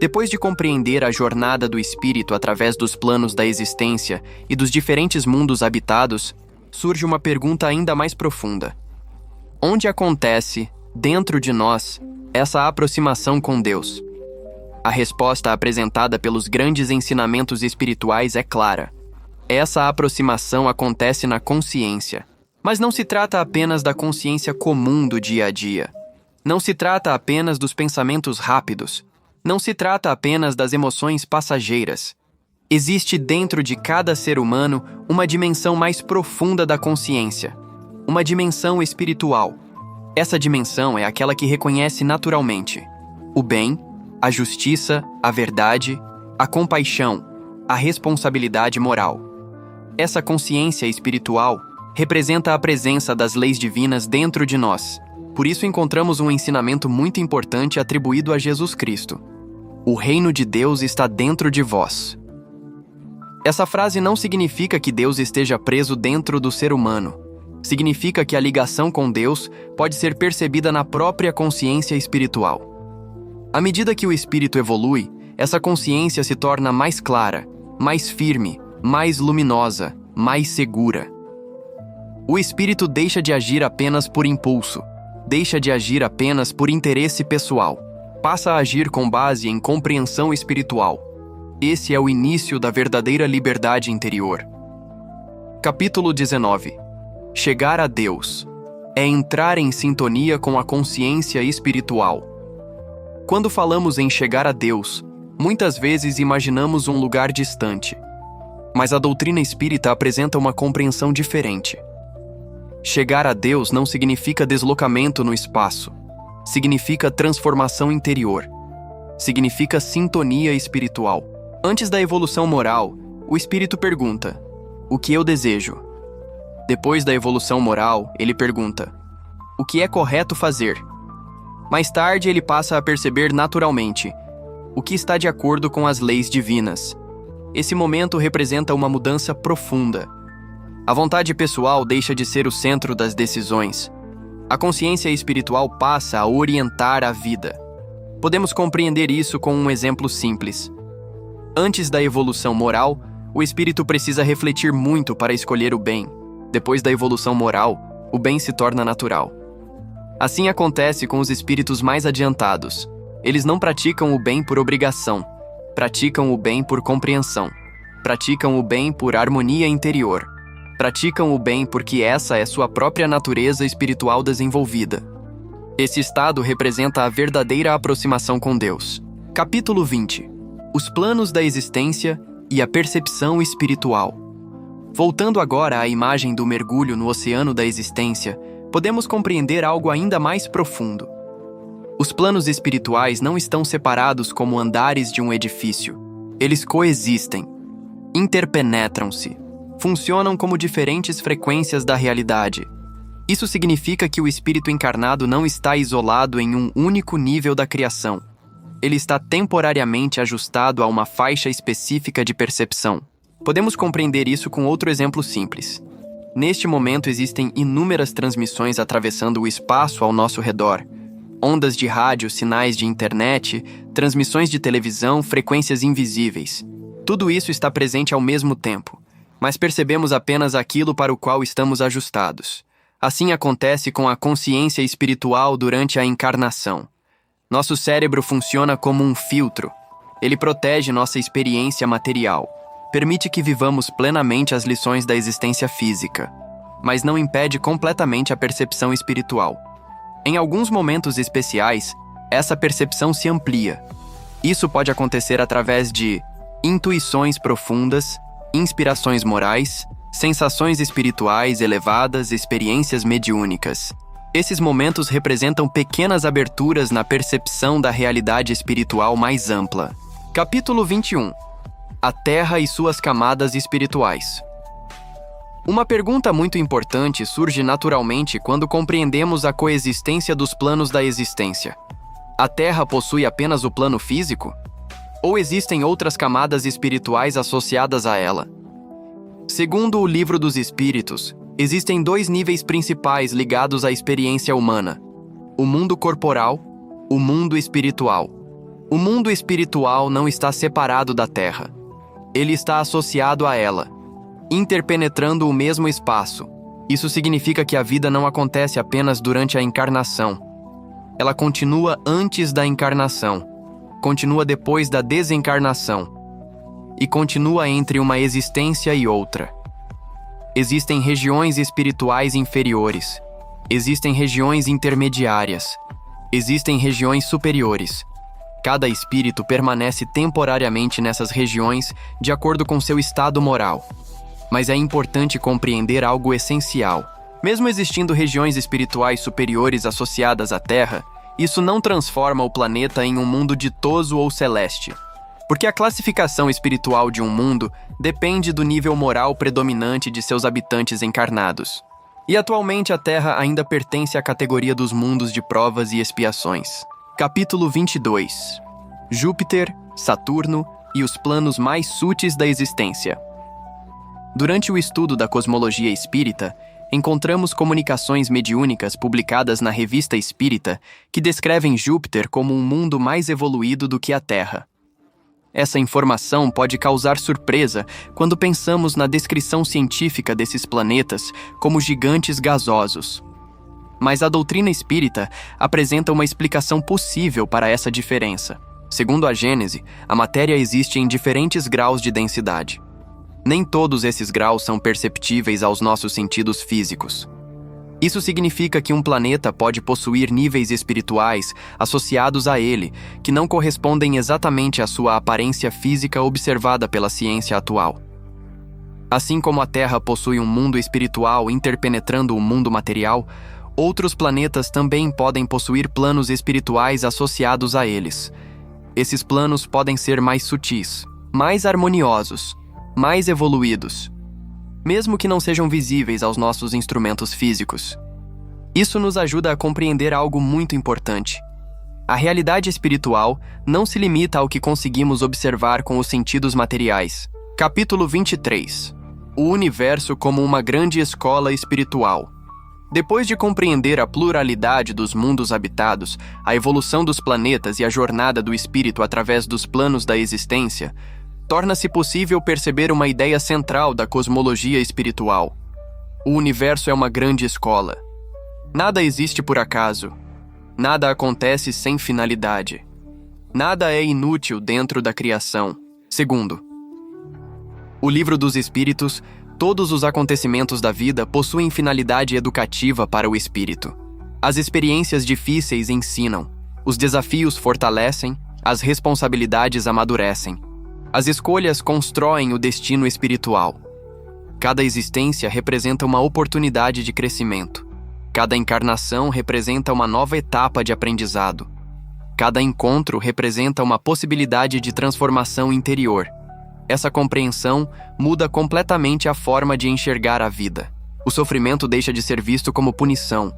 [SPEAKER 1] Depois de compreender a jornada do espírito através dos planos da existência e dos diferentes mundos habitados, surge uma pergunta ainda mais profunda. Onde acontece, dentro de nós, essa aproximação com Deus? A resposta apresentada pelos grandes ensinamentos espirituais é clara. Essa aproximação acontece na consciência. Mas não se trata apenas da consciência comum do dia a dia. Não se trata apenas dos pensamentos rápidos. Não se trata apenas das emoções passageiras. Existe dentro de cada ser humano uma dimensão mais profunda da consciência, uma dimensão espiritual. Essa dimensão é aquela que reconhece naturalmente o bem, a justiça, a verdade, a compaixão, a responsabilidade moral. Essa consciência espiritual representa a presença das leis divinas dentro de nós. Por isso encontramos um ensinamento muito importante atribuído a Jesus Cristo. O reino de Deus está dentro de vós. Essa frase não significa que Deus esteja preso dentro do ser humano. Significa que a ligação com Deus pode ser percebida na própria consciência espiritual. À medida que o espírito evolui, essa consciência se torna mais clara, mais firme, mais luminosa, mais segura. O espírito deixa de agir apenas por impulso, deixa de agir apenas por interesse pessoal, passa a agir com base em compreensão espiritual. Esse é o início da verdadeira liberdade interior. Capítulo 19. Chegar a Deus é entrar em sintonia com a consciência espiritual. Quando falamos em chegar a Deus, muitas vezes imaginamos um lugar distante. Mas a doutrina espírita apresenta uma compreensão diferente. Chegar a Deus não significa deslocamento no espaço. Significa transformação interior. Significa sintonia espiritual. Antes da evolução moral, o espírito pergunta: o que eu desejo? Depois da evolução moral, ele pergunta: o que é correto fazer? Mais tarde, ele passa a perceber naturalmente o que está de acordo com as leis divinas. Esse momento representa uma mudança profunda. A vontade pessoal deixa de ser o centro das decisões. A consciência espiritual passa a orientar a vida. Podemos compreender isso com um exemplo simples. Antes da evolução moral, o espírito precisa refletir muito para escolher o bem. Depois da evolução moral, o bem se torna natural. Assim acontece com os espíritos mais adiantados. Eles não praticam o bem por obrigação, praticam o bem por compreensão, praticam o bem por harmonia interior, praticam o bem porque essa é sua própria natureza espiritual desenvolvida. Esse estado representa a verdadeira aproximação com Deus. Capítulo 20. Os planos da existência e a percepção espiritual. Voltando agora à imagem do mergulho no oceano da existência, podemos compreender algo ainda mais profundo. Os planos espirituais não estão separados como andares de um edifício. Eles coexistem, interpenetram-se, funcionam como diferentes frequências da realidade. Isso significa que o espírito encarnado não está isolado em um único nível da criação. Ele está temporariamente ajustado a uma faixa específica de percepção. Podemos compreender isso com outro exemplo simples. Neste momento existem inúmeras transmissões atravessando o espaço ao nosso redor. Ondas de rádio, sinais de internet, transmissões de televisão, frequências invisíveis. Tudo isso está presente ao mesmo tempo, mas percebemos apenas aquilo para o qual estamos ajustados. Assim acontece com a consciência espiritual durante a encarnação. Nosso cérebro funciona como um filtro. Ele protege nossa experiência material. Permite que vivamos plenamente as lições da existência física, mas não impede completamente a percepção espiritual. Em alguns momentos especiais, essa percepção se amplia. Isso pode acontecer através de intuições profundas, inspirações morais, sensações espirituais elevadas, experiências mediúnicas. Esses momentos representam pequenas aberturas na percepção da realidade espiritual mais ampla. Capítulo 21. A Terra e suas camadas espirituais. Uma pergunta muito importante surge naturalmente quando compreendemos a coexistência dos planos da existência. A Terra possui apenas o plano físico? Ou existem outras camadas espirituais associadas a ela? Segundo o Livro dos Espíritos, existem dois níveis principais ligados à experiência humana: o mundo corporal, o mundo espiritual. O mundo espiritual não está separado da Terra. Ele está associado a ela, interpenetrando o mesmo espaço. Isso significa que a vida não acontece apenas durante a encarnação. Ela continua antes da encarnação, continua depois da desencarnação e continua entre uma existência e outra. Existem regiões espirituais inferiores, existem regiões intermediárias, existem regiões superiores. Cada espírito permanece temporariamente nessas regiões de acordo com seu estado moral. Mas é importante compreender algo essencial. Mesmo existindo regiões espirituais superiores associadas à Terra, isso não transforma o planeta em um mundo ditoso ou celeste. Porque a classificação espiritual de um mundo depende do nível moral predominante de seus habitantes encarnados. E atualmente a Terra ainda pertence à categoria dos mundos de provas e expiações. Capítulo 22. Júpiter, Saturno e os planos mais sutis da existência. Durante o estudo da cosmologia espírita, encontramos comunicações mediúnicas publicadas na Revista Espírita que descrevem Júpiter como um mundo mais evoluído do que a Terra. Essa informação pode causar surpresa quando pensamos na descrição científica desses planetas como gigantes gasosos. Mas a doutrina espírita apresenta uma explicação possível para essa diferença. Segundo a Gênese, a matéria existe em diferentes graus de densidade. Nem todos esses graus são perceptíveis aos nossos sentidos físicos. Isso significa que um planeta pode possuir níveis espirituais associados a ele, que não correspondem exatamente à sua aparência física observada pela ciência atual. Assim como a Terra possui um mundo espiritual interpenetrando o mundo material, outros planetas também podem possuir planos espirituais associados a eles. Esses planos podem ser mais sutis, mais harmoniosos, mais evoluídos, mesmo que não sejam visíveis aos nossos instrumentos físicos. Isso nos ajuda a compreender algo muito importante. A realidade espiritual não se limita ao que conseguimos observar com os sentidos materiais. Capítulo 23. O universo como uma grande escola espiritual. Depois de compreender a pluralidade dos mundos habitados, a evolução dos planetas e a jornada do espírito através dos planos da existência, torna-se possível perceber uma ideia central da cosmologia espiritual. O universo é uma grande escola. Nada existe por acaso. Nada acontece sem finalidade. Nada é inútil dentro da criação. Segundo, o Livro dos Espíritos, todos os acontecimentos da vida possuem finalidade educativa para o espírito. As experiências difíceis ensinam, os desafios fortalecem, as responsabilidades amadurecem. As escolhas constroem o destino espiritual. Cada existência representa uma oportunidade de crescimento. Cada encarnação representa uma nova etapa de aprendizado. Cada encontro representa uma possibilidade de transformação interior. Essa compreensão muda completamente a forma de enxergar a vida. O sofrimento deixa de ser visto como punição.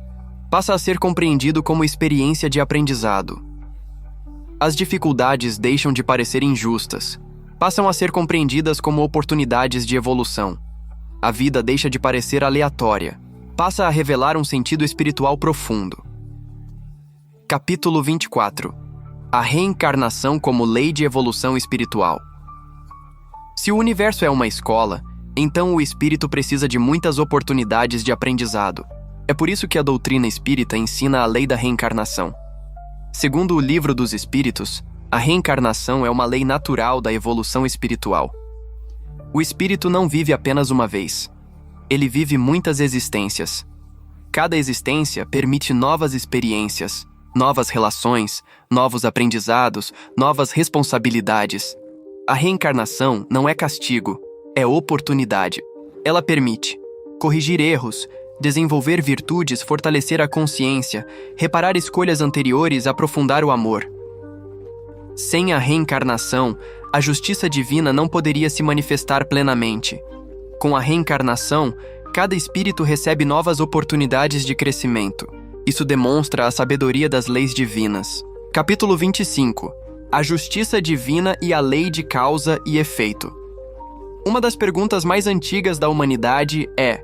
[SPEAKER 1] Passa a ser compreendido como experiência de aprendizado. As dificuldades deixam de parecer injustas. Passam a ser compreendidas como oportunidades de evolução. A vida deixa de parecer aleatória. Passa a revelar um sentido espiritual profundo. Capítulo 24. A reencarnação como lei de evolução espiritual. Se o universo é uma escola, então o espírito precisa de muitas oportunidades de aprendizado. É por isso que a doutrina espírita ensina a lei da reencarnação. Segundo o Livro dos Espíritos, a reencarnação é uma lei natural da evolução espiritual. O espírito não vive apenas uma vez. Ele vive muitas existências. Cada existência permite novas experiências, novas relações, novos aprendizados, novas responsabilidades. A reencarnação não é castigo, é oportunidade. Ela permite corrigir erros, desenvolver virtudes, fortalecer a consciência, reparar escolhas anteriores, aprofundar o amor. Sem a reencarnação, a justiça divina não poderia se manifestar plenamente. Com a reencarnação, cada espírito recebe novas oportunidades de crescimento. Isso demonstra a sabedoria das leis divinas. Capítulo 25. A justiça divina e a lei de causa e efeito. Uma das perguntas mais antigas da humanidade é: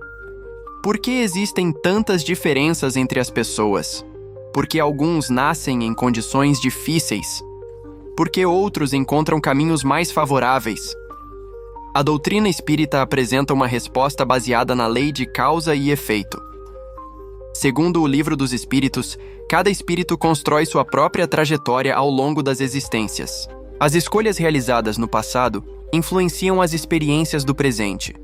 [SPEAKER 1] por que existem tantas diferenças entre as pessoas? Por que alguns nascem em condições difíceis? Por que outros encontram caminhos mais favoráveis? A doutrina espírita apresenta uma resposta baseada na lei de causa e efeito. Segundo o Livro dos Espíritos, cada espírito constrói sua própria trajetória ao longo das existências. As escolhas realizadas no passado influenciam as experiências do presente.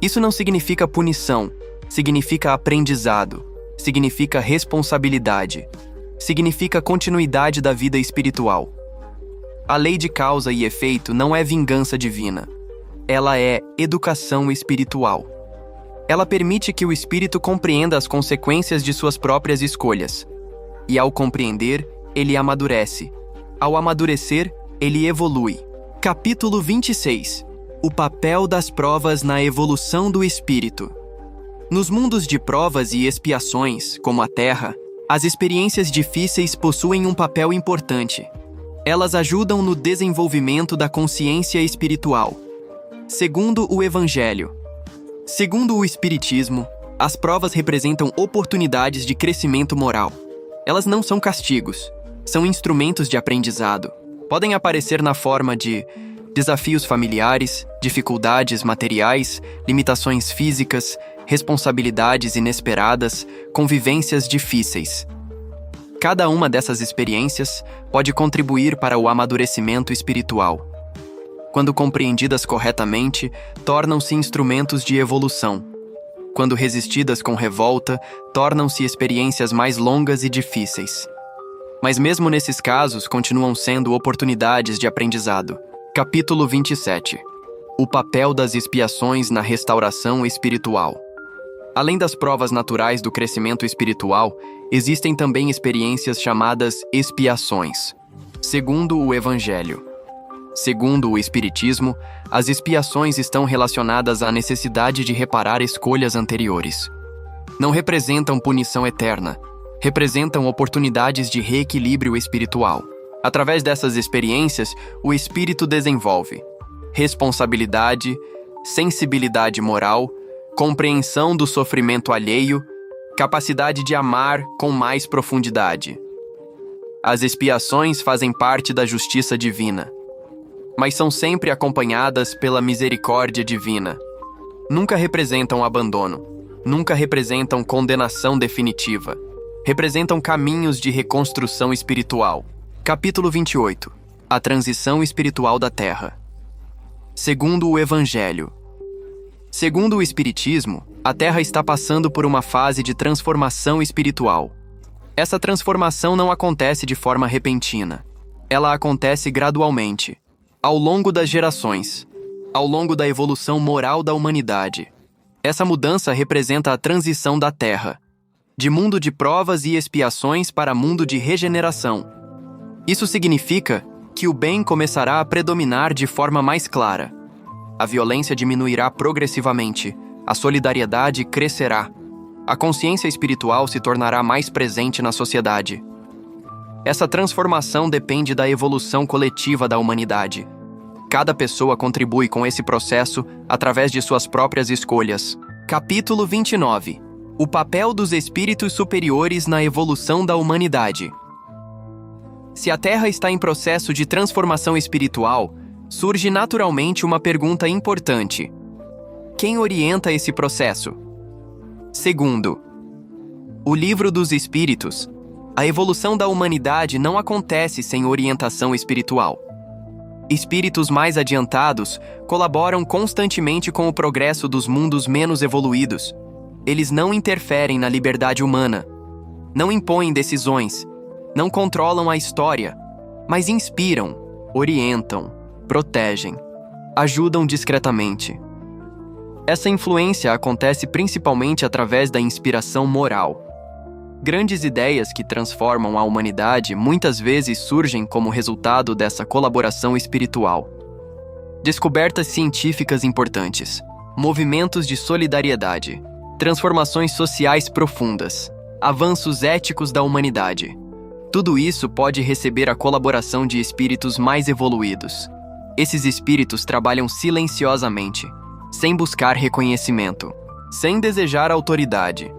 [SPEAKER 1] Isso não significa punição, significa aprendizado, significa responsabilidade, significa continuidade da vida espiritual. A lei de causa e efeito não é vingança divina. Ela é educação espiritual. Ela permite que o espírito compreenda as consequências de suas próprias escolhas. E ao compreender, ele amadurece. Ao amadurecer, ele evolui. Capítulo 26. O papel das provas na evolução do espírito. Nos mundos de provas e expiações, como a Terra, as experiências difíceis possuem um papel importante. Elas ajudam no desenvolvimento da consciência espiritual. Segundo o Evangelho. Segundo o Espiritismo, As provas representam oportunidades de crescimento moral. Elas não são castigos, são instrumentos de aprendizado. Podem aparecer na forma de desafios familiares, dificuldades materiais, limitações físicas, responsabilidades inesperadas, convivências difíceis. Cada uma dessas experiências pode contribuir para o amadurecimento espiritual. Quando compreendidas corretamente, tornam-se instrumentos de evolução. Quando resistidas com revolta, tornam-se experiências mais longas e difíceis. Mas mesmo nesses casos, continuam sendo oportunidades de aprendizado. Capítulo 27. O papel das expiações na restauração espiritual. Além das provas naturais do crescimento espiritual, existem também experiências chamadas expiações. Segundo o Evangelho. Segundo o Espiritismo, as expiações estão relacionadas à necessidade de reparar escolhas anteriores. Não representam punição eterna, representam oportunidades de reequilíbrio espiritual. Através dessas experiências, o espírito desenvolve responsabilidade, sensibilidade moral, compreensão do sofrimento alheio, capacidade de amar com mais profundidade. As expiações fazem parte da justiça divina, mas são sempre acompanhadas pela misericórdia divina. Nunca representam abandono, nunca representam condenação definitiva. Representam caminhos de reconstrução espiritual. Capítulo 28. A transição espiritual da Terra. Segundo o Evangelho. Segundo o Espiritismo, a Terra está passando por uma fase de transformação espiritual. Essa transformação não acontece de forma repentina. Ela acontece gradualmente, ao longo das gerações, ao longo da evolução moral da humanidade. Essa mudança representa a transição da Terra, de mundo de provas e expiações para mundo de regeneração. Isso significa que o bem começará a predominar de forma mais clara. A violência diminuirá progressivamente, a solidariedade crescerá, a consciência espiritual se tornará mais presente na sociedade. Essa transformação depende da evolução coletiva da humanidade. Cada pessoa contribui com esse processo através de suas próprias escolhas. Capítulo 29. O papel dos espíritos superiores na evolução da humanidade. Se a Terra está em processo de transformação espiritual, surge naturalmente uma pergunta importante. Quem orienta esse processo? Segundo o Livro dos Espíritos, a evolução da humanidade não acontece sem orientação espiritual. Espíritos mais adiantados colaboram constantemente com o progresso dos mundos menos evoluídos. Eles não interferem na liberdade humana, não impõem decisões, não controlam a história, mas inspiram, orientam, protegem, ajudam discretamente. Essa influência acontece principalmente através da inspiração moral. Grandes ideias que transformam a humanidade muitas vezes surgem como resultado dessa colaboração espiritual. Descobertas científicas importantes, movimentos de solidariedade, transformações sociais profundas, avanços éticos da humanidade. Tudo isso pode receber a colaboração de espíritos mais evoluídos. Esses espíritos trabalham silenciosamente, sem buscar reconhecimento, sem desejar autoridade.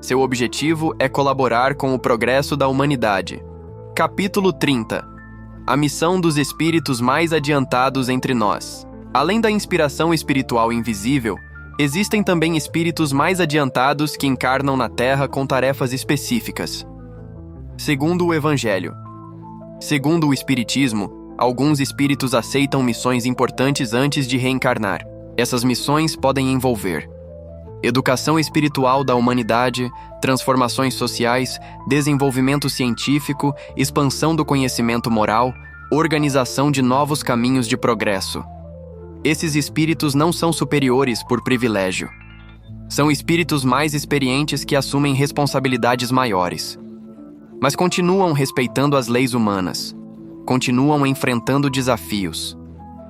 [SPEAKER 1] Seu objetivo é colaborar com o progresso da humanidade. Capítulo 30. A missão dos espíritos mais adiantados entre nós. Além da inspiração espiritual invisível, existem também espíritos mais adiantados que encarnam na Terra com tarefas específicas. Segundo o Evangelho. Segundo o Espiritismo, alguns espíritos aceitam missões importantes antes de reencarnar. Essas missões podem envolver educação espiritual da humanidade, transformações sociais, desenvolvimento científico, expansão do conhecimento moral, organização de novos caminhos de progresso. Esses espíritos não são superiores por privilégio. São espíritos mais experientes que assumem responsabilidades maiores. Mas continuam respeitando as leis humanas. Continuam enfrentando desafios.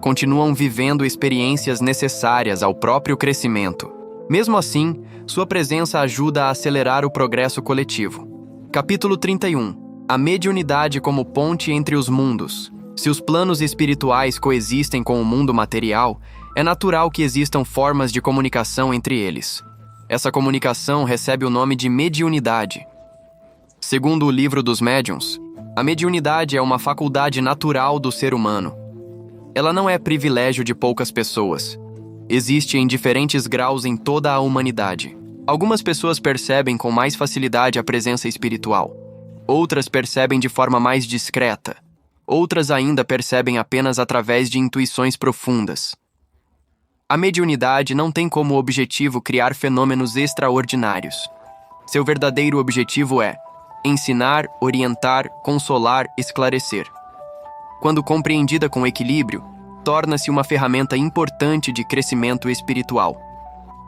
[SPEAKER 1] Continuam vivendo experiências necessárias ao próprio crescimento. Mesmo assim, sua presença ajuda a acelerar o progresso coletivo. Capítulo 31. A mediunidade como ponte entre os mundos. Se os planos espirituais coexistem com o mundo material, é natural que existam formas de comunicação entre eles. Essa comunicação recebe o nome de mediunidade. Segundo o Livro dos Médiuns, a mediunidade é uma faculdade natural do ser humano. Ela não é privilégio de poucas pessoas. Existe em diferentes graus em toda a humanidade. Algumas pessoas percebem com mais facilidade a presença espiritual. Outras percebem de forma mais discreta. Outras ainda percebem apenas através de intuições profundas. A mediunidade não tem como objetivo criar fenômenos extraordinários. Seu verdadeiro objetivo é ensinar, orientar, consolar, esclarecer. Quando compreendida com equilíbrio, torna-se uma ferramenta importante de crescimento espiritual.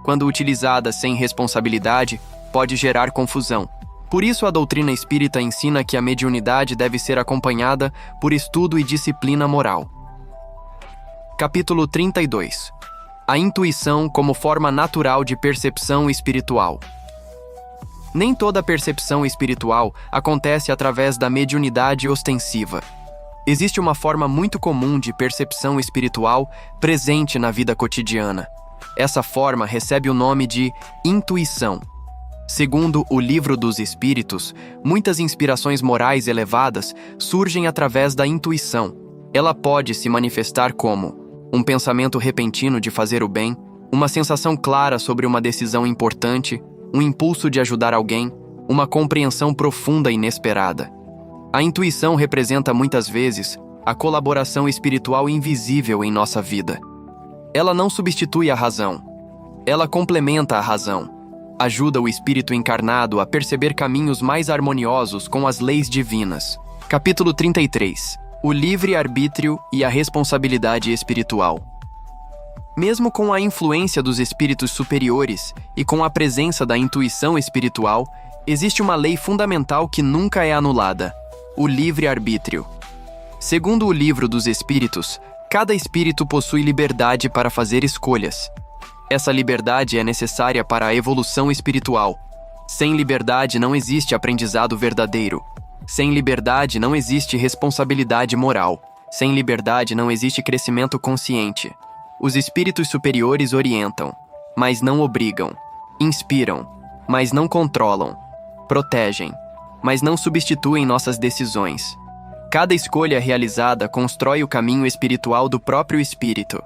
[SPEAKER 1] Quando utilizada sem responsabilidade, pode gerar confusão. Por isso, a doutrina espírita ensina que a mediunidade deve ser acompanhada por estudo e disciplina moral. Capítulo 32. A intuição como forma natural de percepção espiritual. Nem toda percepção espiritual acontece através da mediunidade ostensiva. Existe uma forma muito comum de percepção espiritual presente na vida cotidiana. Essa forma recebe o nome de intuição. Segundo o Livro dos Espíritos, muitas inspirações morais elevadas surgem através da intuição. Ela pode se manifestar como um pensamento repentino de fazer o bem, uma sensação clara sobre uma decisão importante, um impulso de ajudar alguém, uma compreensão profunda e inesperada. A intuição representa muitas vezes a colaboração espiritual invisível em nossa vida. Ela não substitui a razão. Ela complementa a razão. Ajuda o espírito encarnado a perceber caminhos mais harmoniosos com as leis divinas. Capítulo 33. O livre-arbítrio e a responsabilidade espiritual. Mesmo com a influência dos espíritos superiores e com a presença da intuição espiritual, existe uma lei fundamental que nunca é anulada: o livre-arbítrio. Segundo o Livro dos Espíritos, cada espírito possui liberdade para fazer escolhas. Essa liberdade é necessária para a evolução espiritual. Sem liberdade não existe aprendizado verdadeiro. Sem liberdade não existe responsabilidade moral. Sem liberdade não existe crescimento consciente. Os espíritos superiores orientam, mas não obrigam. Inspiram, mas não controlam. Protegem, mas não substituem nossas decisões. Cada escolha realizada constrói o caminho espiritual do próprio espírito.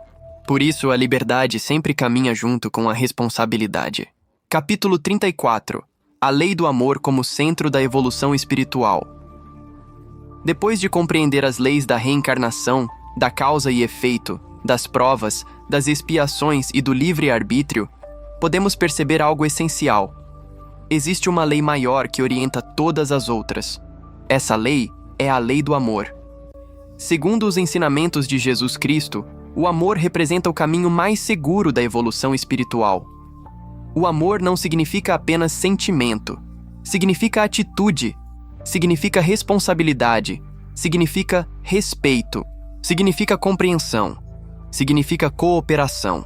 [SPEAKER 1] Por isso, a liberdade sempre caminha junto com a responsabilidade. Capítulo 34. A lei do amor como centro da evolução espiritual. Depois de compreender as leis da reencarnação, da causa e efeito, das provas, das expiações e do livre-arbítrio, podemos perceber algo essencial. Existe uma lei maior que orienta todas as outras. Essa lei é a lei do amor. Segundo os ensinamentos de Jesus Cristo, o amor representa o caminho mais seguro da evolução espiritual. O amor não significa apenas sentimento, significa atitude, significa responsabilidade, significa respeito, significa compreensão, significa cooperação.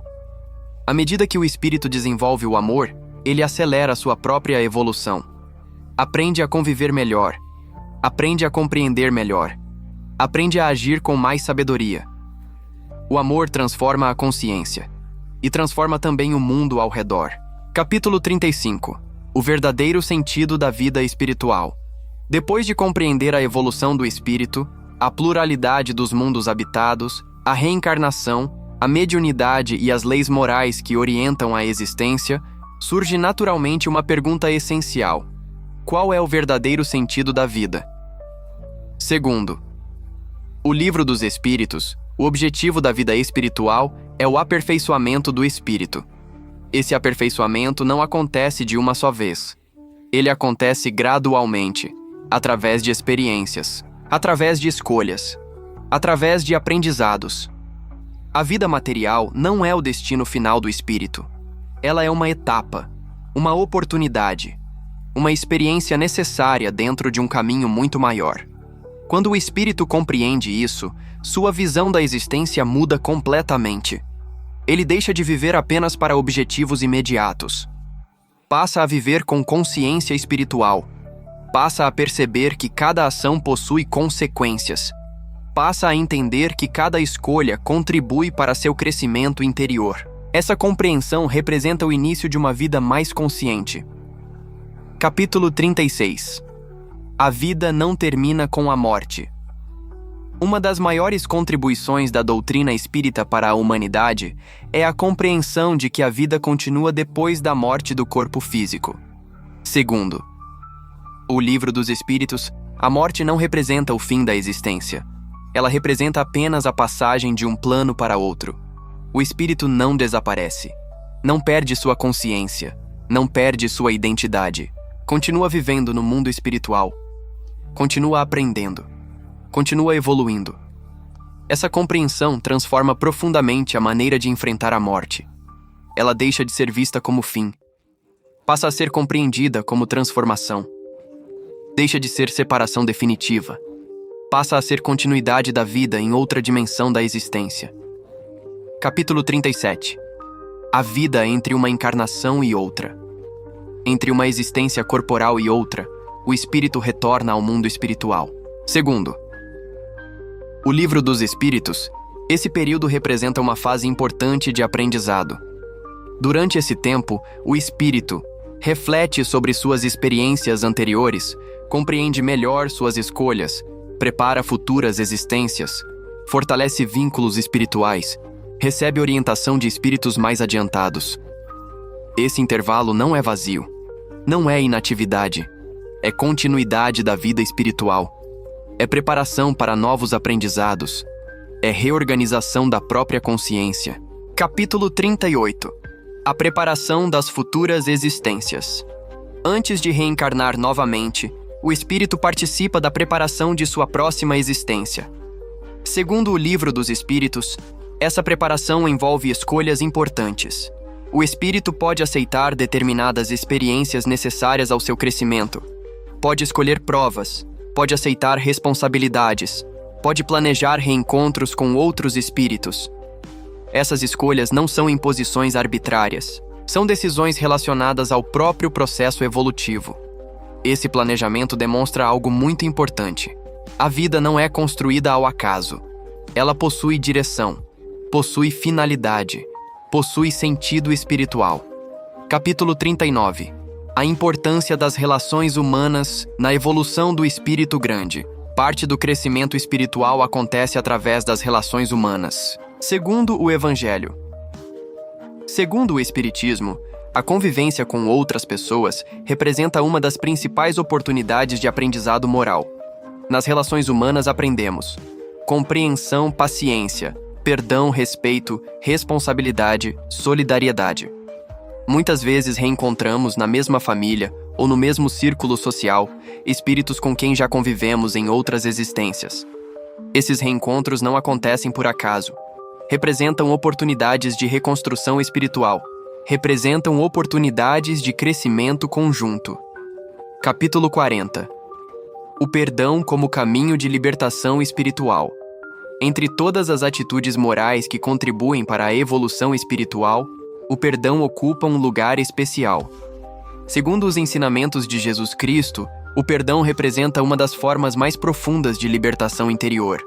[SPEAKER 1] À medida que o espírito desenvolve o amor, ele acelera sua própria evolução. Aprende a conviver melhor, aprende a compreender melhor, aprende a agir com mais sabedoria. O amor transforma a consciência e transforma também o mundo ao redor. Capítulo 35. O verdadeiro sentido da vida espiritual. Depois de compreender a evolução do espírito, a pluralidade dos mundos habitados, a reencarnação, a mediunidade e as leis morais que orientam a existência, surge naturalmente uma pergunta essencial: qual é o verdadeiro sentido da vida? Segundo o Livro dos Espíritos, o objetivo da vida espiritual é o aperfeiçoamento do espírito. Esse aperfeiçoamento não acontece de uma só vez. Ele acontece gradualmente, através de experiências, através de escolhas, através de aprendizados. A vida material não é o destino final do espírito. Ela é uma etapa, uma oportunidade, uma experiência necessária dentro de um caminho muito maior. Quando o espírito compreende isso, sua visão da existência muda completamente. Ele deixa de viver apenas para objetivos imediatos. Passa a viver com consciência espiritual. Passa a perceber que cada ação possui consequências. Passa a entender que cada escolha contribui para seu crescimento interior. Essa compreensão representa o início de uma vida mais consciente. Capítulo 36. A vida não termina com a morte. Uma das maiores contribuições da doutrina espírita para a humanidade é a compreensão de que a vida continua depois da morte do corpo físico. Segundo o Livro dos Espíritos, a morte não representa o fim da existência. Ela representa apenas a passagem de um plano para outro. O espírito não desaparece. Não perde sua consciência. Não perde sua identidade. Continua vivendo no mundo espiritual. Continua aprendendo. Continua evoluindo. Essa compreensão transforma profundamente a maneira de enfrentar a morte. Ela deixa de ser vista como fim. Passa a ser compreendida como transformação. Deixa de ser separação definitiva. Passa a ser continuidade da vida em outra dimensão da existência. Capítulo 37. A vida entre uma encarnação e outra. Entre uma existência corporal e outra, o espírito retorna ao mundo espiritual. Segundo o Livro dos Espíritos, esse período representa uma fase importante de aprendizado. Durante esse tempo, o espírito reflete sobre suas experiências anteriores, compreende melhor suas escolhas, prepara futuras existências, fortalece vínculos espirituais, recebe orientação de espíritos mais adiantados. Esse intervalo não é vazio, não é inatividade, é continuidade da vida espiritual. É preparação para novos aprendizados. É reorganização da própria consciência. Capítulo 38. A preparação das futuras existências. Antes de reencarnar novamente, o espírito participa da preparação de sua próxima existência. Segundo o Livro dos Espíritos, essa preparação envolve escolhas importantes. O espírito pode aceitar determinadas experiências necessárias ao seu crescimento. Pode escolher provas. Pode aceitar responsabilidades, pode planejar reencontros com outros espíritos. Essas escolhas não são imposições arbitrárias, são decisões relacionadas ao próprio processo evolutivo. Esse planejamento demonstra algo muito importante. A vida não é construída ao acaso. Ela possui direção, possui finalidade, possui sentido espiritual. Capítulo 39. A importância das relações humanas na evolução do espírito grande. Parte do crescimento espiritual acontece através das relações humanas. Segundo o Evangelho. Segundo o Espiritismo, a convivência com outras pessoas representa uma das principais oportunidades de aprendizado moral. Nas relações humanas aprendemos compreensão, paciência, perdão, respeito, responsabilidade, solidariedade. Muitas vezes reencontramos na mesma família ou no mesmo círculo social espíritos com quem já convivemos em outras existências. Esses reencontros não acontecem por acaso. Representam oportunidades de reconstrução espiritual. Representam oportunidades de crescimento conjunto. Capítulo 40. O perdão como caminho de libertação espiritual. Entre todas as atitudes morais que contribuem para a evolução espiritual, o perdão ocupa um lugar especial. Segundo os ensinamentos de Jesus Cristo, o perdão representa uma das formas mais profundas de libertação interior.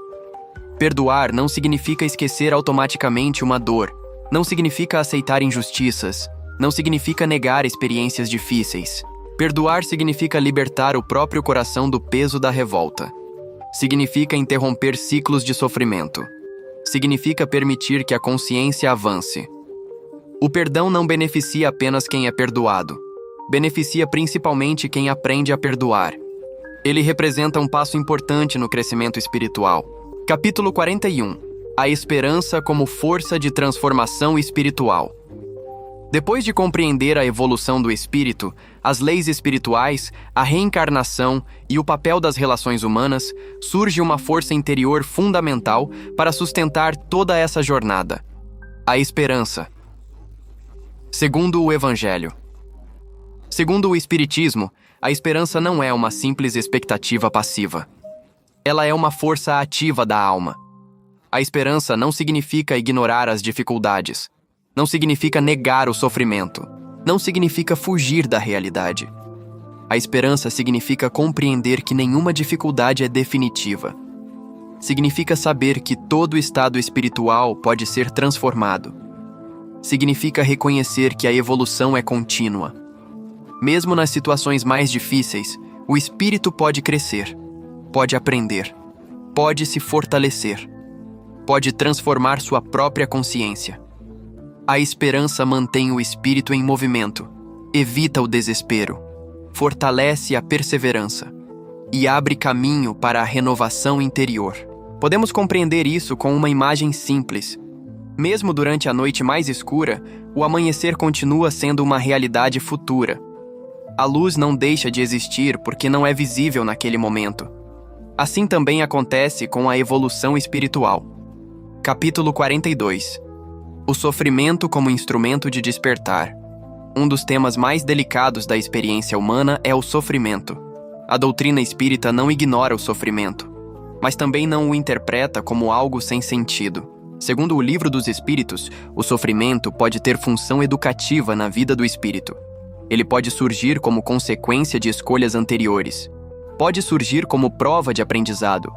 [SPEAKER 1] Perdoar não significa esquecer automaticamente uma dor, não significa aceitar injustiças, não significa negar experiências difíceis. Perdoar significa libertar o próprio coração do peso da revolta. Significa interromper ciclos de sofrimento. Significa permitir que a consciência avance. O perdão não beneficia apenas quem é perdoado. Beneficia principalmente quem aprende a perdoar. Ele representa um passo importante no crescimento espiritual. Capítulo 41. A esperança como força de transformação espiritual. Depois de compreender a evolução do espírito, as leis espirituais, a reencarnação e o papel das relações humanas, surge uma força interior fundamental para sustentar toda essa jornada. A esperança. Segundo o Evangelho. Segundo o Espiritismo, a esperança não é uma simples expectativa passiva. Ela é uma força ativa da alma. A esperança não significa ignorar as dificuldades. Não significa negar o sofrimento. Não significa fugir da realidade. A esperança significa compreender que nenhuma dificuldade é definitiva. Significa saber que todo estado espiritual pode ser transformado. significa reconhecer que a evolução é contínua. Mesmo nas situações mais difíceis, o espírito pode crescer, pode aprender, pode se fortalecer, pode transformar sua própria consciência. A esperança mantém o espírito em movimento, evita o desespero, fortalece a perseverança e abre caminho para a renovação interior. Podemos compreender isso com uma imagem simples. Mesmo durante a noite mais escura, o amanhecer continua sendo uma realidade futura. A luz não deixa de existir porque não é visível naquele momento. Assim também acontece com a evolução espiritual. Capítulo 42. O sofrimento como instrumento de despertar. Um dos temas mais delicados da experiência humana é o sofrimento. A doutrina espírita não ignora o sofrimento, mas também não o interpreta como algo sem sentido. Segundo o Livro dos Espíritos, o sofrimento pode ter função educativa na vida do espírito. Ele pode surgir como consequência de escolhas anteriores. Pode surgir como prova de aprendizado.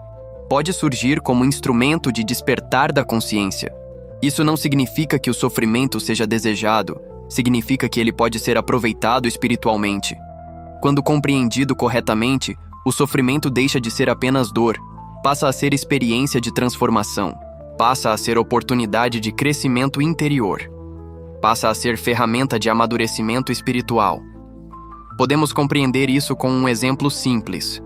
[SPEAKER 1] Pode surgir como instrumento de despertar da consciência. Isso não significa que o sofrimento seja desejado, significa que ele pode ser aproveitado espiritualmente. Quando compreendido corretamente, o sofrimento deixa de ser apenas dor, passa a ser experiência de transformação, passa a ser oportunidade de crescimento interior, passa a ser ferramenta de amadurecimento espiritual. Podemos compreender isso com um exemplo simples.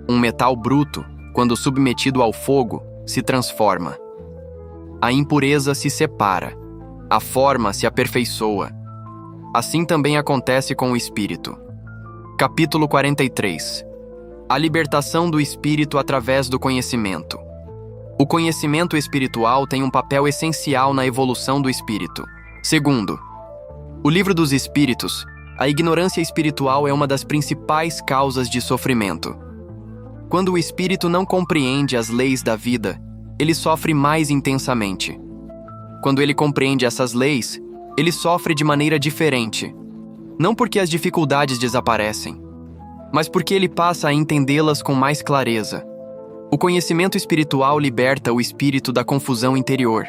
[SPEAKER 1] Um metal bruto, quando submetido ao fogo, se transforma. A impureza se separa, a forma se aperfeiçoa. Assim também acontece com o espírito. Capítulo 43. A libertação do espírito através do conhecimento. O conhecimento espiritual tem um papel essencial na evolução do espírito. Segundo o Livro dos Espíritos, a ignorância espiritual é uma das principais causas de sofrimento. Quando o espírito não compreende as leis da vida, ele sofre mais intensamente. Quando ele compreende essas leis, ele sofre de maneira diferente. Não porque as dificuldades desaparecem, mas porque ele passa a entendê-las com mais clareza. O conhecimento espiritual liberta o espírito da confusão interior.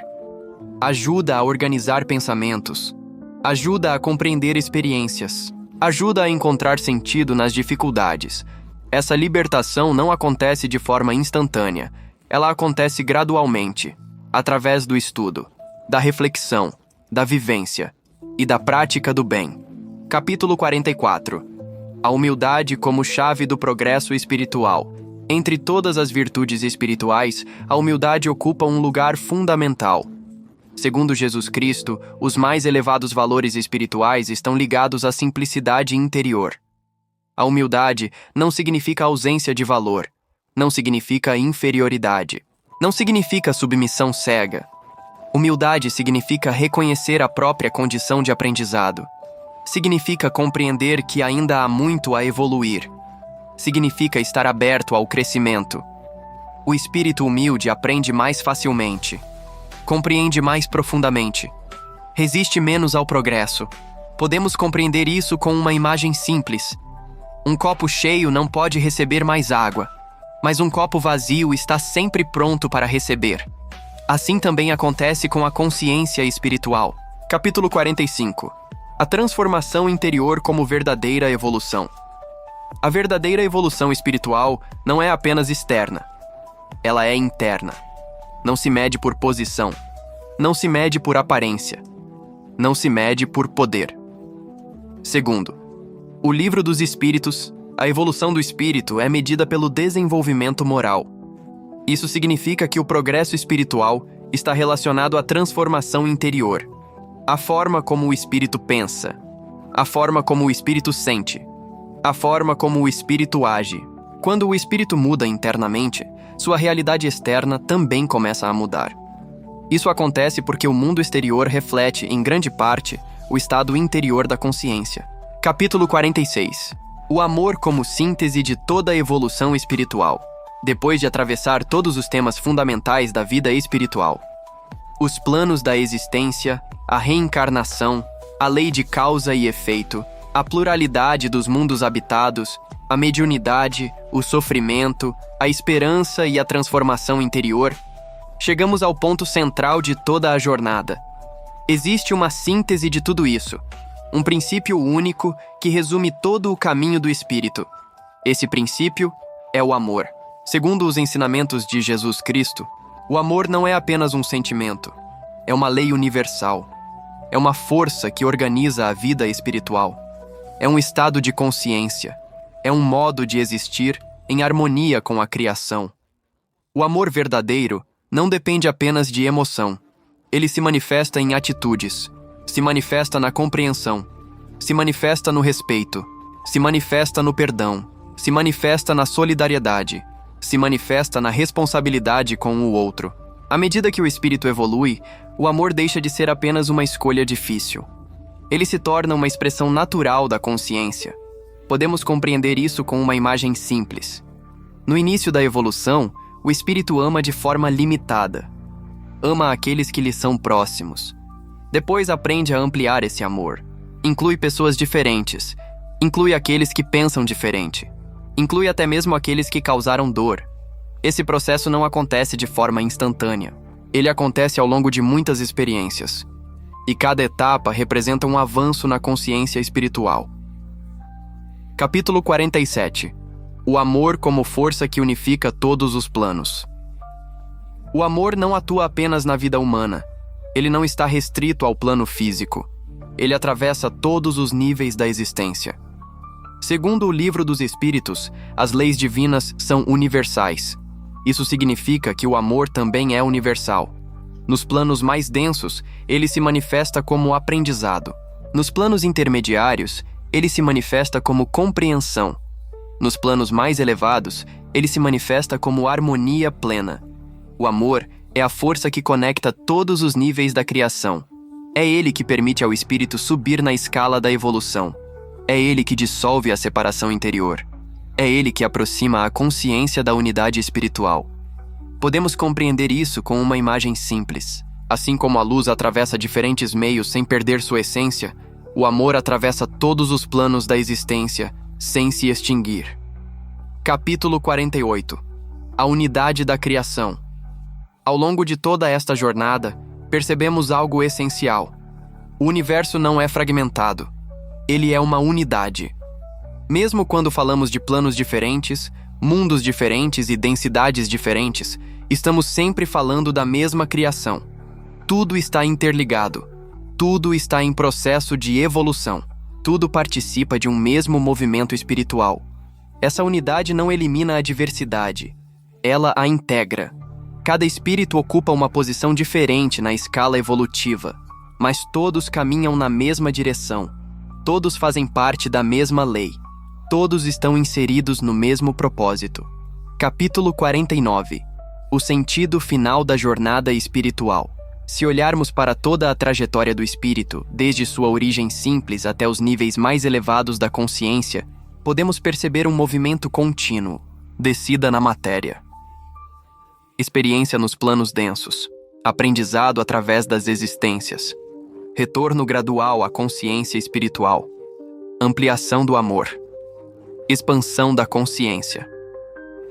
[SPEAKER 1] Ajuda a organizar pensamentos. Ajuda a compreender experiências. Ajuda a encontrar sentido nas dificuldades. Essa libertação não acontece de forma instantânea. Ela acontece gradualmente, através do estudo, da reflexão, da vivência e da prática do bem. Capítulo 44. A humildade como chave do progresso espiritual. Entre todas as virtudes espirituais, a humildade ocupa um lugar fundamental. Segundo Jesus Cristo, os mais elevados valores espirituais estão ligados à simplicidade interior. A humildade não significa ausência de valor, não significa inferioridade, não significa submissão cega. Humildade significa reconhecer a própria condição de aprendizado. Significa compreender que ainda há muito a evoluir. Significa estar aberto ao crescimento. O espírito humilde aprende mais facilmente, compreende mais profundamente, resiste menos ao progresso. Podemos compreender isso com uma imagem simples. Um copo cheio não pode receber mais água, mas um copo vazio está sempre pronto para receber. Assim também acontece com a consciência espiritual. Capítulo 45. A transformação interior como verdadeira evolução. A verdadeira evolução espiritual não é apenas externa. Ela é interna. Não se mede por posição. Não se mede por aparência. Não se mede por poder. Segundo o Livro dos Espíritos, a evolução do espírito é medida pelo desenvolvimento moral. Isso significa que o progresso espiritual está relacionado à transformação interior. A forma como o espírito pensa, a forma como o espírito sente, a forma como o espírito age. Quando o espírito muda internamente, sua realidade externa também começa a mudar. Isso acontece porque o mundo exterior reflete, em grande parte, o estado interior da consciência. Capítulo 46. O amor como síntese de toda a evolução espiritual. Depois de atravessar todos os temas fundamentais da vida espiritual, os planos da existência, a reencarnação, a lei de causa e efeito, a pluralidade dos mundos habitados, a mediunidade, o sofrimento, a esperança e a transformação interior, chegamos ao ponto central de toda a jornada. Existe uma síntese de tudo isso, um princípio único que resume todo o caminho do Espírito. Esse princípio é o amor. Segundo os ensinamentos de Jesus Cristo, o amor não é apenas um sentimento, é uma lei universal. É uma força que organiza a vida espiritual. É um estado de consciência. É um modo de existir em harmonia com a criação. O amor verdadeiro não depende apenas de emoção. Ele se manifesta em atitudes, se manifesta na compreensão, se manifesta no respeito, se manifesta no perdão, se manifesta na solidariedade, se manifesta na responsabilidade com o outro. À medida que o espírito evolui, o amor deixa de ser apenas uma escolha difícil. Ele se torna uma expressão natural da consciência. Podemos compreender isso com uma imagem simples. No início da evolução, o espírito ama de forma limitada. Ama aqueles que lhe são próximos. Depois aprende a ampliar esse amor. Inclui pessoas diferentes. Inclui aqueles que pensam diferente. Inclui até mesmo aqueles que causaram dor. Esse processo não acontece de forma instantânea. Ele acontece ao longo de muitas experiências. E cada etapa representa um avanço na consciência espiritual. Capítulo 47. O amor como força que unifica todos os planos. O amor não atua apenas na vida humana. Ele não está restrito ao plano físico. Ele atravessa todos os níveis da existência. Segundo o Livro dos Espíritos, as leis divinas são universais. Isso significa que o amor também é universal. Nos planos mais densos, ele se manifesta como aprendizado. Nos planos intermediários, ele se manifesta como compreensão. Nos planos mais elevados, ele se manifesta como harmonia plena. O amor é a força que conecta todos os níveis da criação. É ele que permite ao espírito subir na escala da evolução. É ele que dissolve a separação interior. É ele que aproxima a consciência da unidade espiritual. Podemos compreender isso com uma imagem simples. Assim como a luz atravessa diferentes meios sem perder sua essência, o amor atravessa todos os planos da existência sem se extinguir. Capítulo 48. A unidade da criação. Ao longo de toda esta jornada, percebemos algo essencial. O universo não é fragmentado. Ele é uma unidade. Mesmo quando falamos de planos diferentes, mundos diferentes e densidades diferentes, estamos sempre falando da mesma criação. Tudo está interligado. Tudo está em processo de evolução. Tudo participa de um mesmo movimento espiritual. Essa unidade não elimina a diversidade. Ela a integra. Cada espírito ocupa uma posição diferente na escala evolutiva, mas todos caminham na mesma direção. Todos fazem parte da mesma lei. Todos estão inseridos no mesmo propósito. Capítulo 49. O sentido final da jornada espiritual. Se olharmos para toda a trajetória do espírito, desde sua origem simples até os níveis mais elevados da consciência, podemos perceber um movimento contínuo, descida na matéria. Experiência nos planos densos, aprendizado através das existências, retorno gradual à consciência espiritual, ampliação do amor, expansão da consciência.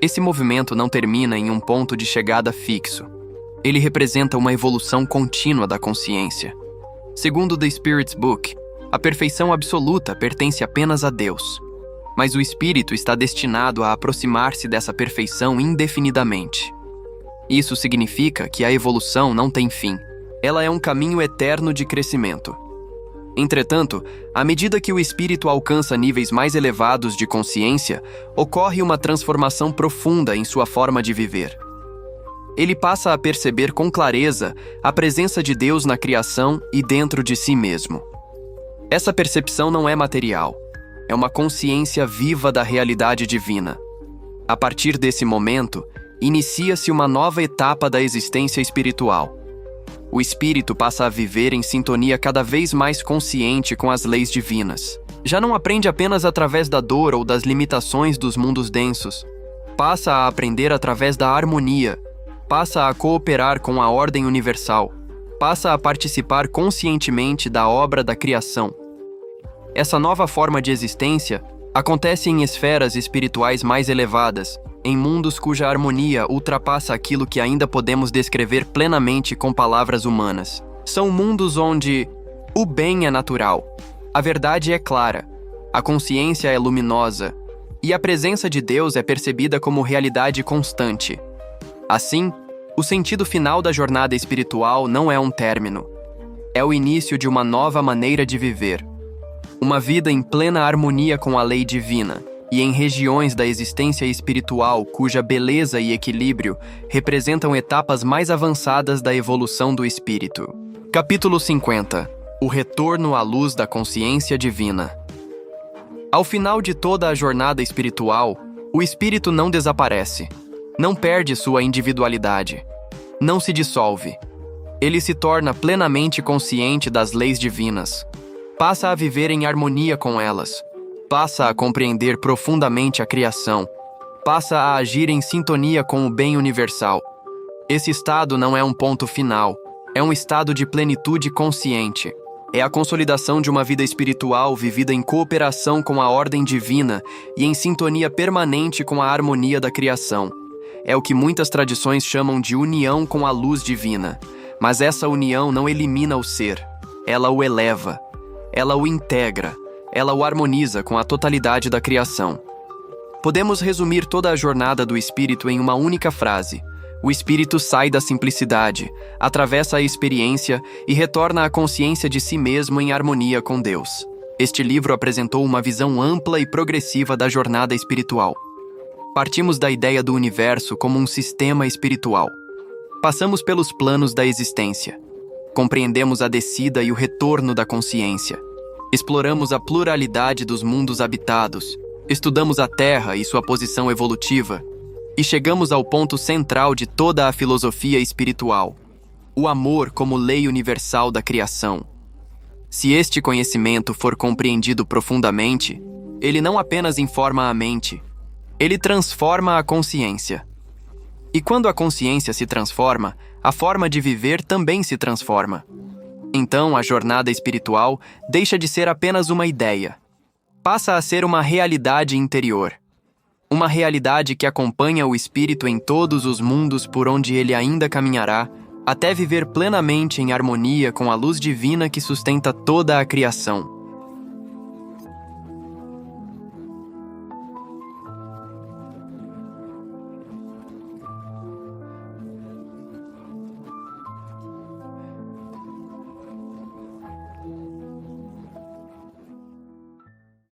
[SPEAKER 1] Esse movimento não termina em um ponto de chegada fixo. Ele representa uma evolução contínua da consciência. Segundo The Spirit's Book, a perfeição absoluta pertence apenas a Deus. Mas o espírito está destinado a aproximar-se dessa perfeição indefinidamente. Isso significa que a evolução não tem fim. Ela é um caminho eterno de crescimento. Entretanto, à medida que o espírito alcança níveis mais elevados de consciência, ocorre uma transformação profunda em sua forma de viver. Ele passa a perceber com clareza a presença de Deus na criação e dentro de si mesmo. Essa percepção não é material, é uma consciência viva da realidade divina. A partir desse momento, inicia-se uma nova etapa da existência espiritual. O espírito passa a viver em sintonia cada vez mais consciente com as leis divinas. Já não aprende apenas através da dor ou das limitações dos mundos densos. Passa a aprender através da harmonia. Passa a cooperar com a ordem universal. Passa a participar conscientemente da obra da criação. Essa nova forma de existência acontece em esferas espirituais mais elevadas, em mundos cuja harmonia ultrapassa aquilo que ainda podemos descrever plenamente com palavras humanas. São mundos onde o bem é natural, a verdade é clara, a consciência é luminosa e a presença de Deus é percebida como realidade constante. Assim, o sentido final da jornada espiritual não é um término. É o início de uma nova maneira de viver. Uma vida em plena harmonia com a lei divina e em regiões da existência espiritual cuja beleza e equilíbrio representam etapas mais avançadas da evolução do espírito. Capítulo 50. O retorno à luz da consciência divina. Ao final de toda a jornada espiritual, o espírito não desaparece, não perde sua individualidade, não se dissolve. Ele se torna plenamente consciente das leis divinas, passa a viver em harmonia com elas, passa a compreender profundamente a criação, passa a agir em sintonia com o bem universal. Esse estado não é um ponto final, é um estado de plenitude consciente. É a consolidação de uma vida espiritual vivida em cooperação com a ordem divina e em sintonia permanente com a harmonia da criação. É o que muitas tradições chamam de união com a luz divina. Mas essa união não elimina o ser, ela o eleva, ela o integra, ela o harmoniza com a totalidade da criação. Podemos resumir toda a jornada do espírito em uma única frase. O espírito sai da simplicidade, atravessa a experiência e retorna à consciência de si mesmo em harmonia com Deus. Este livro apresentou uma visão ampla e progressiva da jornada espiritual. Partimos da ideia do universo como um sistema espiritual. Passamos pelos planos da existência. Compreendemos a descida e o retorno da consciência. Exploramos a pluralidade dos mundos habitados. Estudamos a Terra e sua posição evolutiva. E chegamos ao ponto central de toda a filosofia espiritual: o amor como lei universal da criação. Se este conhecimento for compreendido profundamente, ele não apenas informa a mente, ele transforma a consciência. E quando a consciência se transforma, a forma de viver também se transforma. Então, a jornada espiritual deixa de ser apenas uma ideia. Passa a ser uma realidade interior. Uma realidade que acompanha o espírito em todos os mundos por onde ele ainda caminhará, até viver plenamente em harmonia com a luz divina que sustenta toda a criação.